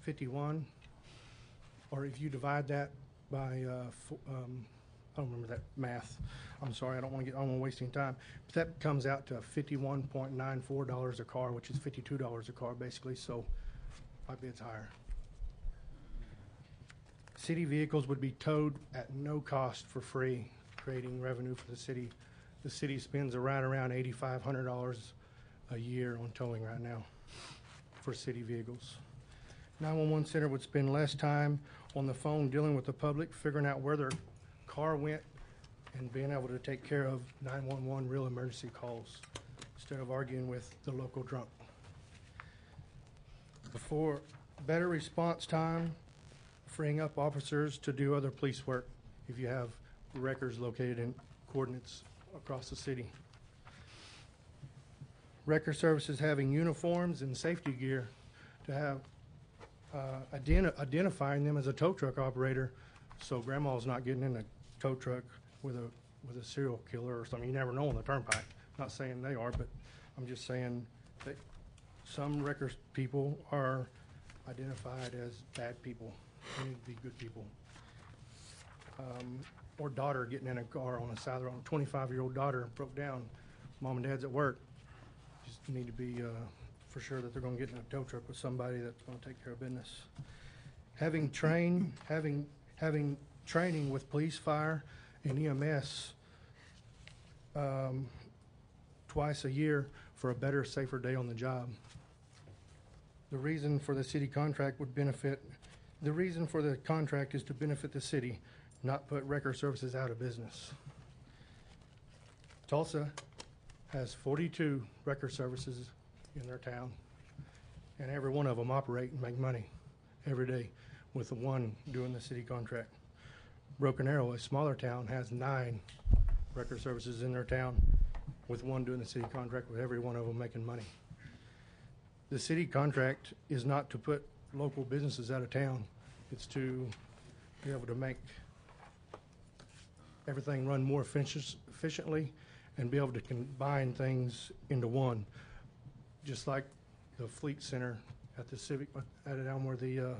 51, or if you divide that by, I don't remember that math. I'm sorry, I don't want to waste any time. But that comes out to $51.94 a car, which is $52 a car basically, so my bid's higher. City vehicles would be towed at no cost for free, creating revenue for the city. The city spends right around $8,500 a year on towing right now for city vehicles. 911 center would spend less time on the phone dealing with the public, figuring out where their car went, and being able to take care of 911 real emergency calls instead of arguing with the local drunk. For better response time, freeing up officers to do other police work if you have records located in coordinates across the city. Record services having uniforms and safety gear to have identifying them as a tow truck operator, so grandma's not getting in a tow truck with a serial killer or something. You never know on the turnpike. Not saying they are, but I'm just saying that some record people are identified as bad people. They need to be good people. Or daughter getting in a car on a side of the road. 25-year-old daughter broke down. Mom and dad's at work. Just need to be for sure that they're going to get in a tow truck with somebody that's going to take care of business. Having training with police, fire, and EMS twice a year for a better, safer day on the job. The reason for the city contract would benefit. The reason for the contract is to benefit the city, not put record services out of business. Tulsa has 42 record services in their town, and every one of them operate and make money every day with the one doing the city contract. Broken Arrow, a smaller town, has 9 record services in their town with one doing the city contract with every one of them making money. The city contract is not to put local businesses out of town. It's to be able to make everything run more efficiently and be able to combine things into one. Just like the Fleet Center at the Civic, down where the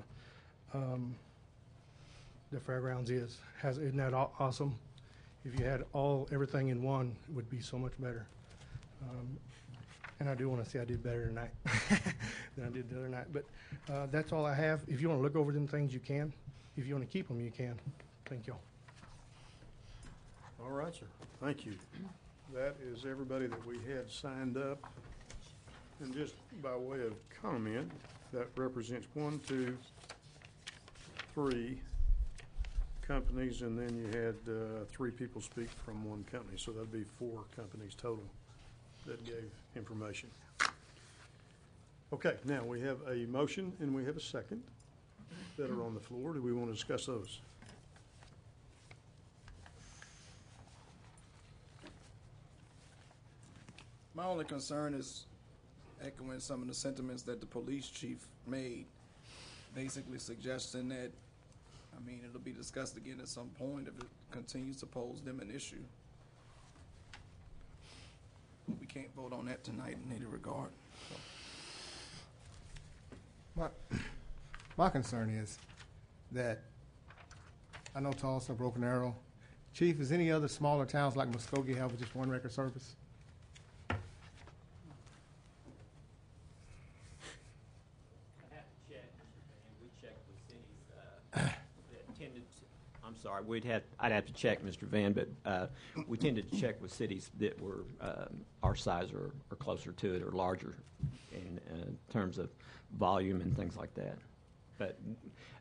fairgrounds is. Isn't that awesome? If you had everything in one, it would be so much better. And I do want to say I did better tonight than I did the other night. But that's all I have. If you want to look over them things, you can. If you want to keep them, you can. Thank you. All right, sir. Thank you. That is everybody that we had signed up. And just by way of comment, that represents 1, 2, 3 companies, and then you had 3 people speak from one company. So that'd be 4 companies total that gave information. Okay, now we have a motion and we have a second that are on the floor. Do we want to discuss those? My only concern is echoing some of the sentiments that the police chief made, basically suggesting that, it'll be discussed again at some point if it continues to pose them an issue. But we can't vote on that tonight in any regard. My concern is that I know Tulsa, Broken Arrow. Chief, is any other smaller towns like Muskogee have just one record service? I'm sorry. I'd have to check, Mr. Van, but we tended to check with cities that were our size or closer to it or larger in terms of volume and things like that. But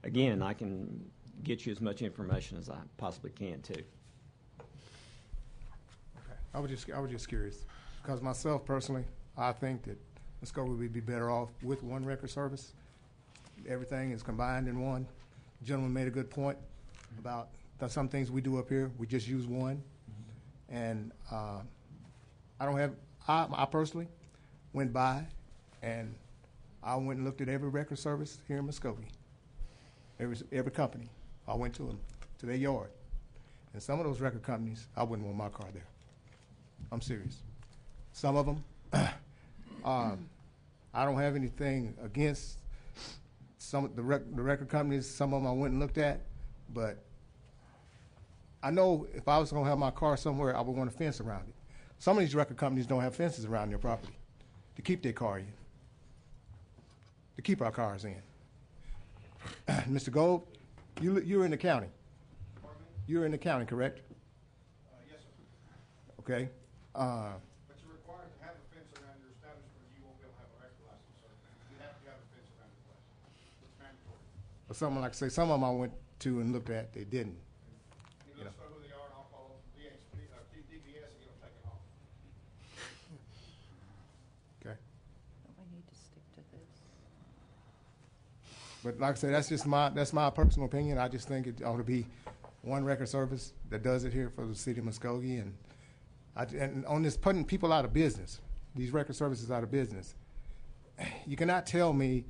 again, I can get you as much information as I possibly can too. I was just curious, because myself personally, I think that Muskogee would be better off with one record service. Everything is combined in one. The gentleman made a good point about some things we do up here, we just use one. And I personally went by and I went and looked at every record service here in Muskogee. Every company. I went to them, to their yard. And some of those record companies, I wouldn't want my car there. I'm serious. Some of them, I don't have anything against some of the record companies. Some of them I went and looked at, but I know if I was going to have my car somewhere, I would want a fence around it. Some of these record companies don't have fences around their property to keep their car in, to keep our cars in. Mr. Gold, you're in the county. You're in the county, correct? Yes, sir. Okay. But you're required to have a fence around your establishment, or you won't be able to have a record license, sir. You have to have a fence around your place. It's mandatory. But someone like say some of them I went to and looked at, they didn't. You know, who they are, and I'll follow DBS and get them taken off. Okay. Don't we need to stick to this? But like I said, that's my personal opinion. I just think it ought to be one record service that does it here for the city of Muskogee, and on this putting people out of business, these record services out of business. You cannot tell me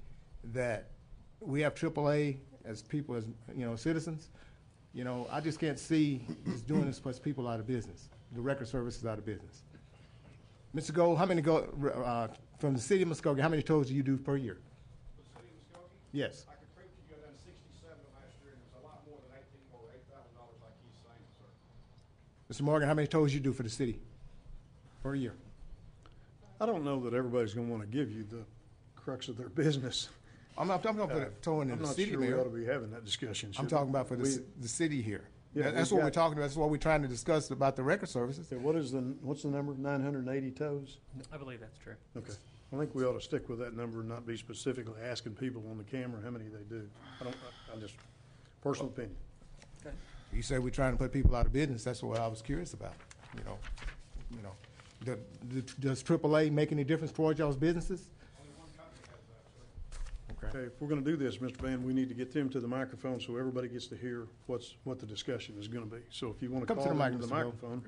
that we have AAA as people, as citizens. I just can't see just doing this puts people out of business. The record service is out of business. Mr. Gold, how many from the city of Muskogee? How many tows do you do per year? For the city of Muskogee? Yes. I could prove to you I've done 67 last year, and it was a lot more than $8,000 like he's saying, sir. Mr. Morgan, how many tows you do for the city per year? I don't know that everybody's going to want to give you the crux of their business. I'm not going to put a towing in the city, I'm not sure Mayor. we ought to be having that discussion. I'm talking about for the city here. Yeah, that's what we're talking about. That's what we're trying to discuss about the record services. Yeah, what's the number? 980 tows? I believe that's true. Okay. I think we ought to stick with that number and not be specifically asking people on the camera how many they do. I'm just personal opinion. Okay. You say we're trying to put people out of business. That's what I was curious about. Does AAA make any difference towards y'all's businesses? Okay, if we're going to do this, Mr. Van, we need to get them to the microphone so everybody gets to hear what the discussion is going to be. So if you want to call them to the microphone,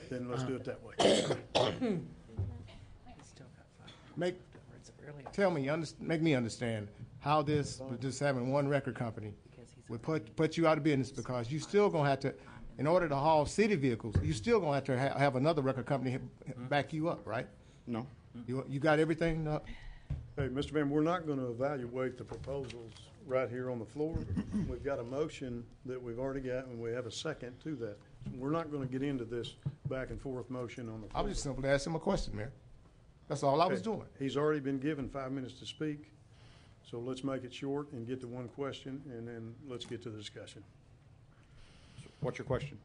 then let's do it that way. Make me understand how this, with just having one record company, would put you out of business, because you still going to have to, in order to haul city vehicles, you still going to have to have another record company back you up, right? No. You got everything up? Hey, Mr. Van, we're not going to evaluate the proposals right here on the floor. We've got a motion that we've already got, and we have a second to that. We're not going to get into this back and forth motion on the floor. I was just simply asking him a question, Mayor. That's all I was doing. He's already been given 5 minutes to speak, so let's make it short and get to one question, and then let's get to the discussion. What's your question?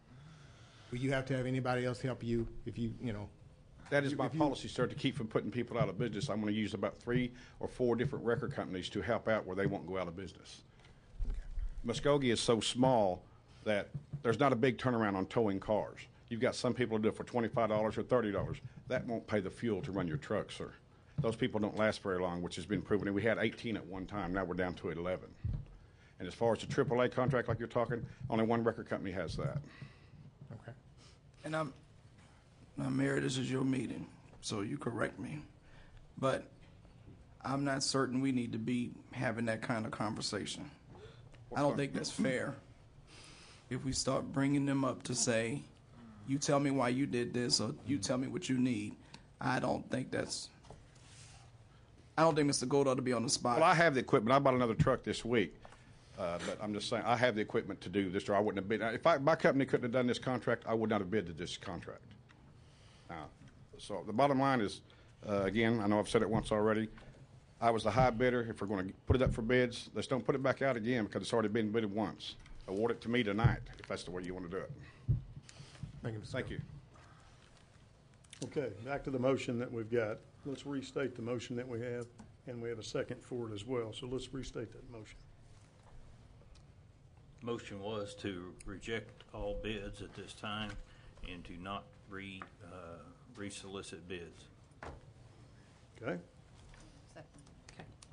Will you have to have anybody else help you if you. That is my policy, sir, to keep from putting people out of business. I'm going to use about 3 or 4 different record companies to help out where they won't go out of business. Okay. Muskogee is so small that there's not a big turnaround on towing cars. You've got some people who do it for $25 or $30. That won't pay the fuel to run your truck, sir. Those people don't last very long, which has been proven. And we had 18 at one time. Now we're down to 11. And as far as the AAA contract like you're talking, only one record company has that. Okay. And now, Mayor, this is your meeting, so you correct me. But I'm not certain we need to be having that kind of conversation. I don't think that's fair if we start bringing them up to say, you tell me why you did this, or you tell me what you need. I don't think Mr. Gold ought to be on the spot. Well, I have the equipment. I bought another truck this week. But I'm just saying, I have the equipment to do this, or I wouldn't have bid. If my company couldn't have done this contract, I would not have bid to this contract. So the bottom line is, again, I know I've said it once already, I was the high bidder. If we're going to put it up for bids, let's don't put it back out again, because it's already been bidded once. award it to me tonight, if that's the way you want to do it. Thank you, Mr. Thank you. Okay, back to the motion that we've got. Let's restate the motion that we have, and we have a second for it as well. So let's restate that motion. Motion was to reject all bids at this time and to not re-solicit bids. Okay?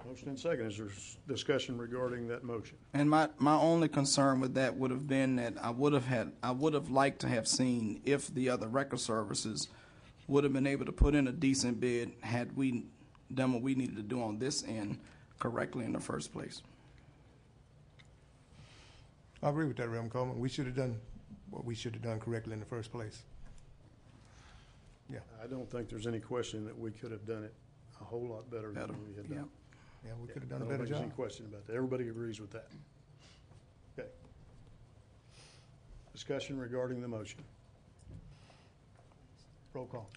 Motion and second. Is there discussion regarding that motion? And my only concern with that would have been that I would have liked to have seen if the other record services would have been able to put in a decent bid had we done what we needed to do on this end correctly in the first place. I agree with that, Reverend Coleman. We should have done what we should have done correctly in the first place. Yeah. I don't think there's any question that we could have done it a whole lot better than we had done. Yeah, we could have done I a don't better think there's job. any question about that. Everybody agrees with that. Okay. Discussion regarding the motion. Roll call.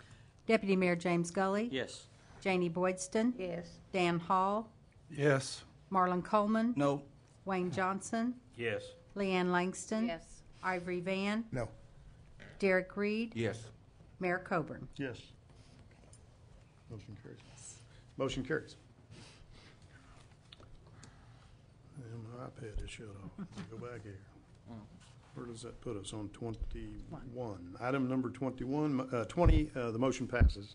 Deputy Mayor James Gully. Yes. Janie Boydston. Yes. Dan Hall. Yes. Marlon Coleman. No. Wayne Johnson. Yes. Leanne Langston. Yes. Ivory Van. No. Derek Reed. Yes. Mayor Coburn. Yes. Motion carries. Motion carries. And my iPad is shut off. Let me go back here. Where does that put us on 21? Item number 21, 20, the motion passes.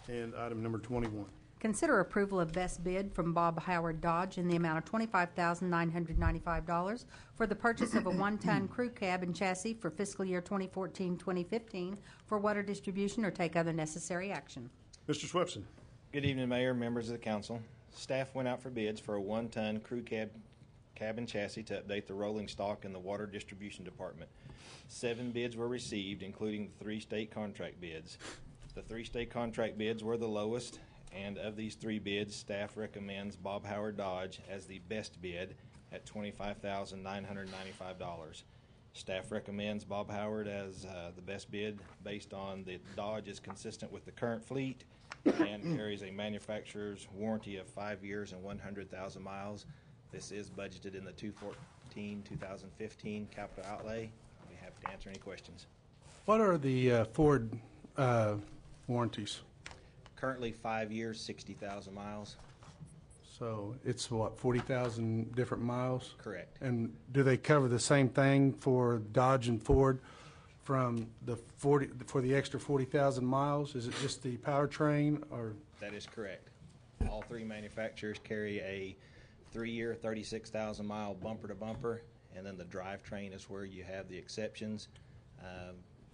And item number 21. Consider approval of best bid from Bob Howard Dodge in the amount of $25,995 for the purchase of a one-ton crew cab and chassis for fiscal year 2014-2015 for water distribution or take other necessary action. Mr. Swepson. Good evening, Mayor, members of the council. Staff went out for bids for a one-ton crew cab and chassis to update the rolling stock in the water distribution department. 7 bids were received, including the 3 state contract bids. The 3 state contract bids were the lowest, and of these 3 bids, staff recommends Bob Howard Dodge as the best bid at $25,995. Staff recommends Bob Howard as the best bid based on the Dodge is consistent with the current fleet and carries a manufacturer's warranty of 5 years and 100,000 miles. This is budgeted in the 2014-2015 capital outlay. We have to answer any questions. What are the Ford warranties? Currently 5 years, 60,000 miles. So it's what, 40,000 different miles? Correct. And do they cover the same thing for Dodge and Ford from the for the extra 40,000 miles? Is it just the powertrain or? That is correct. All 3 manufacturers carry a 3-year, 36,000 mile bumper to bumper, and then the drivetrain is where you have the exceptions.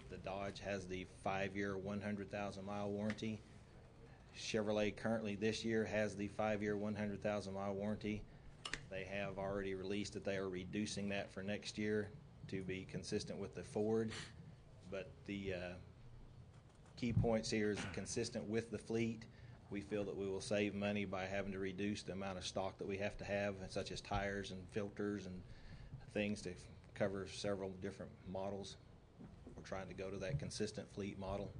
The Dodge has the 5-year, 100,000 mile warranty. Chevrolet currently this year has the 5-year, 100,000 mile warranty. They have already released that they are reducing that for next year to be consistent with the Ford. But the key points here is consistent with the fleet. We feel that we will save money by having to reduce the amount of stock that we have to have, such as tires and filters and things to cover several different models. We're trying to go to that consistent fleet model.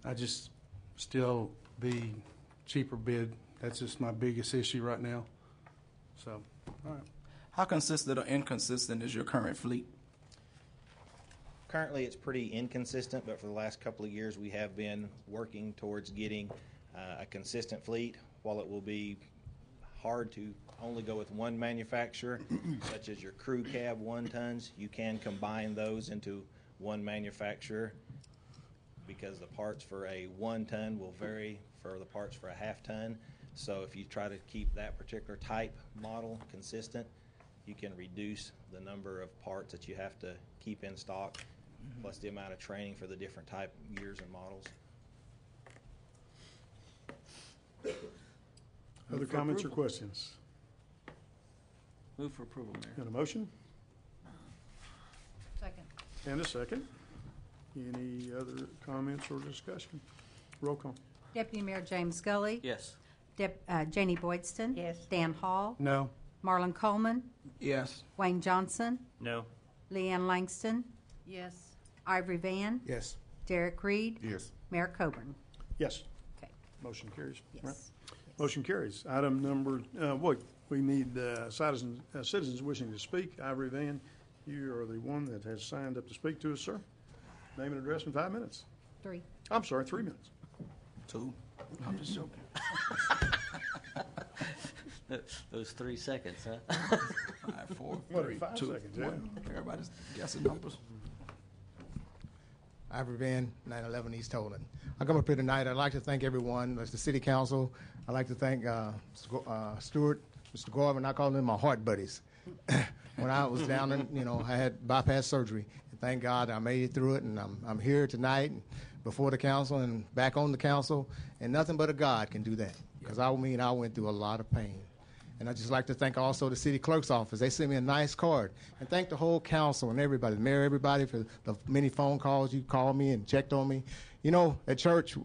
I just still the cheaper bid. That's just my biggest issue right now. So, all right. How consistent or inconsistent is your current fleet? Currently, it's pretty inconsistent, but for the last couple of years, we have been working towards getting a consistent fleet. While it will be hard to only go with one manufacturer, such as your crew cab 1-tons, you can combine those into one manufacturer because the parts for a 1-ton will vary for the parts for a half-ton. So if you try to keep that particular type model consistent, you can reduce the number of parts that you have to keep in stock, plus the amount of training for the different type years and models. Other comments or questions? Move for approval, Mayor. Got a motion? Second. And a second. Any other comments or discussion? Roll call. Deputy Mayor James Gully. Yes. Janie Boydston. Yes. Dan Hall. No. Marlon Coleman. Yes. Wayne Johnson. No. Leanne Langston. Yes. Ivory Van. Yes. Derek Reed. Yes. Mayor Coburn. Yes. Okay. Motion carries. Yes. Right. Motion carries. Item number, We need citizens wishing to speak. Ivory Van, you are the one that has signed up to speak to us, sir. Name and address in 5 minutes. 3. I'm sorry, 3 minutes. 2. I'm just joking. Those 3 seconds, huh? 5, 4, What, 3, 5 2, seconds, yeah. 1. Everybody's guessing numbers. Ivory Van, 911 East Toland. I come up here tonight. I'd like to thank everyone. That's the City Council. I'd like to thank Stuart, Mr. Gorman. I call them my heart buddies. When I was down in, I had bypass surgery. And thank God I made it through it, and I'm here tonight before the council and back on the council. And nothing but a God can do that, because I went through a lot of pain. And I'd just like to thank also the city clerk's office. They sent me a nice card. And thank the whole council and everybody, the mayor, everybody, for the many phone calls you called me and checked on me. At church,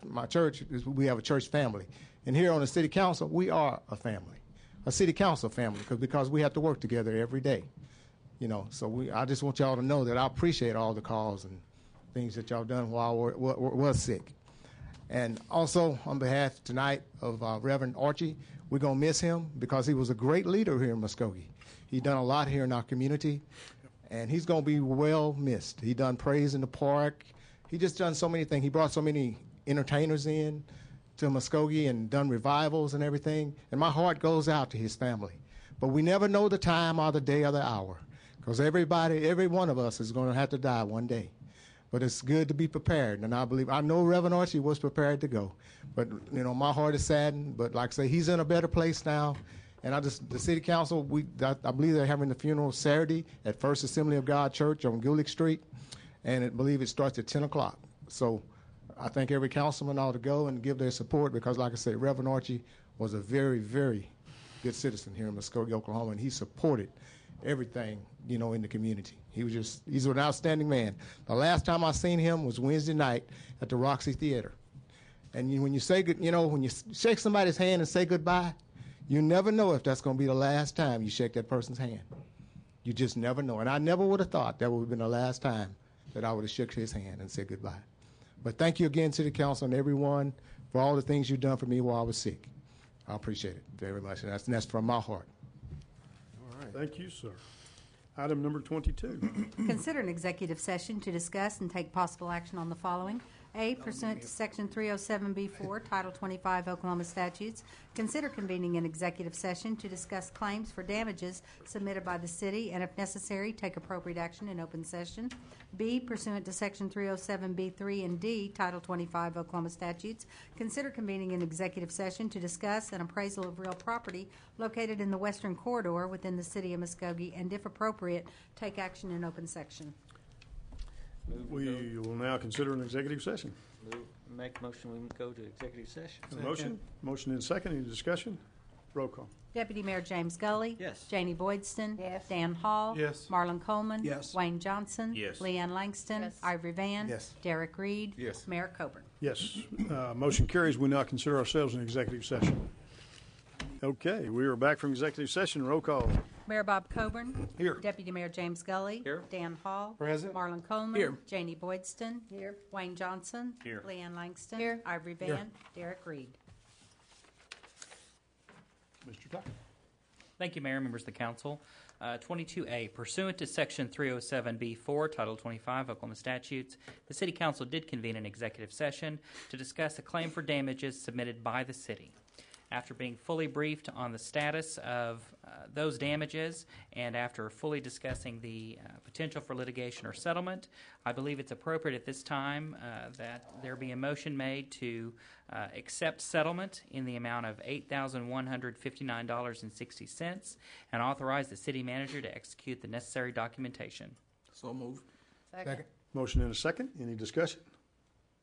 my church, we have a church family. And here on the city council, we are a family, a city council family, because we have to work together every day. So I just want y'all to know that I appreciate all the calls and things that y'all done while I was sick. And also, on behalf tonight of Reverend Archie, we're going to miss him because he was a great leader here in Muskogee. He done a lot here in our community, and he's going to be well missed. He done praise in the park. He just done so many things. He brought so many entertainers in to Muskogee and done revivals and everything. And my heart goes out to his family. But we never know the time or the day or the hour, because every one of us is going to have to die one day. But it's good to be prepared, and I know Reverend Archie was prepared to go. But, my heart is saddened, but like I say, he's in a better place now. And the city council, I believe they're having the funeral Saturday at First Assembly of God Church on Gillick Street, and I believe it starts at 10 o'clock. So I think every councilman ought to go and give their support, because like I say, Reverend Archie was a very, very good citizen here in Muskogee, Oklahoma, and he supported everything, in the community. He's an outstanding man. The last time I seen him was Wednesday night at the Roxy Theater. And when you when you shake somebody's hand and say goodbye, you never know if that's going to be the last time you shake that person's hand. You just never know. And I never would have thought that would have been the last time that I would have shook his hand and said goodbye. But thank you again to the council and everyone for all the things you've done for me while I was sick. I appreciate it very much, and that's from my heart. All right. Thank you, sir. Item number 22. Consider an executive session to discuss and take possible action on the following. A, pursuant to Section 307B4, Title 25 Oklahoma statutes, consider convening an executive session to discuss claims for damages submitted by the city, and if necessary, take appropriate action in open session. B, pursuant to Section 307B3 and D, Title 25 Oklahoma statutes, consider convening an executive session to discuss an appraisal of real property located in the western corridor within the city of Muskogee, and if appropriate, take action in open section. We will now consider an executive session. Make a motion, we go to executive session. Motion and second. Any discussion? Roll call. Deputy Mayor James Gully. Yes. Janie Boydston. Yes. Dan Hall. Yes. Marlon Coleman. Yes. Wayne Johnson. Yes. Leanne Langston. Yes. Ivory Van. Yes. Derek Reed. Yes. Mayor Coburn. Yes. Motion carries. We now consider ourselves in executive session. Okay, we are back from executive session. Roll call. Mayor Bob Coburn. Here. Deputy Mayor James Gully. Here. Dan Hall. Present. Marlon Coleman. Here. Janie Boydston. Here. Wayne Johnson. Here. Leanne Langston. Here. Ivory Van. Here. Derek Reed. Mr. Tucker. Thank you, Mayor, members of the council. 22A, pursuant to Section 307B4, Title 25 Oklahoma statutes, the City Council did convene an executive session to discuss a claim for damages submitted by the city. After being fully briefed on the status of those damages, and after fully discussing the potential for litigation or settlement, I believe it's appropriate at this time that there be a motion made to accept settlement in the amount of $8,159.60 and authorize the city manager to execute the necessary documentation. So moved. Second. Motion and a second. Any discussion?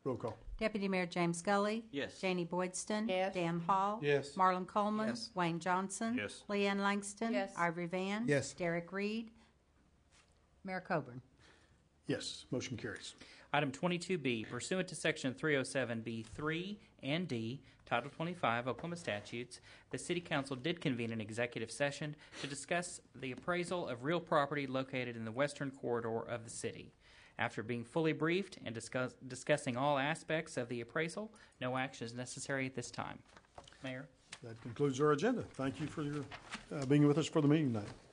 Roll call. Deputy Mayor James Gully. Yes. Janie Boydston. Yes. Dan Hall. Yes. Marlon Coleman. Yes. Wayne Johnson. Yes. Leanne Langston. Yes. Ivory Van. Yes. Derek Reed. Mayor Coburn. Yes. Motion carries. Item 22B, pursuant to Section 307B3 and D, Title 25 Oklahoma statutes, the City Council did convene an executive session to discuss the appraisal of real property located in the western corridor of the city. After being fully briefed and discussing all aspects of the appraisal, no action is necessary at this time. Mayor? That concludes our agenda. Thank you for your being with us for the meeting tonight.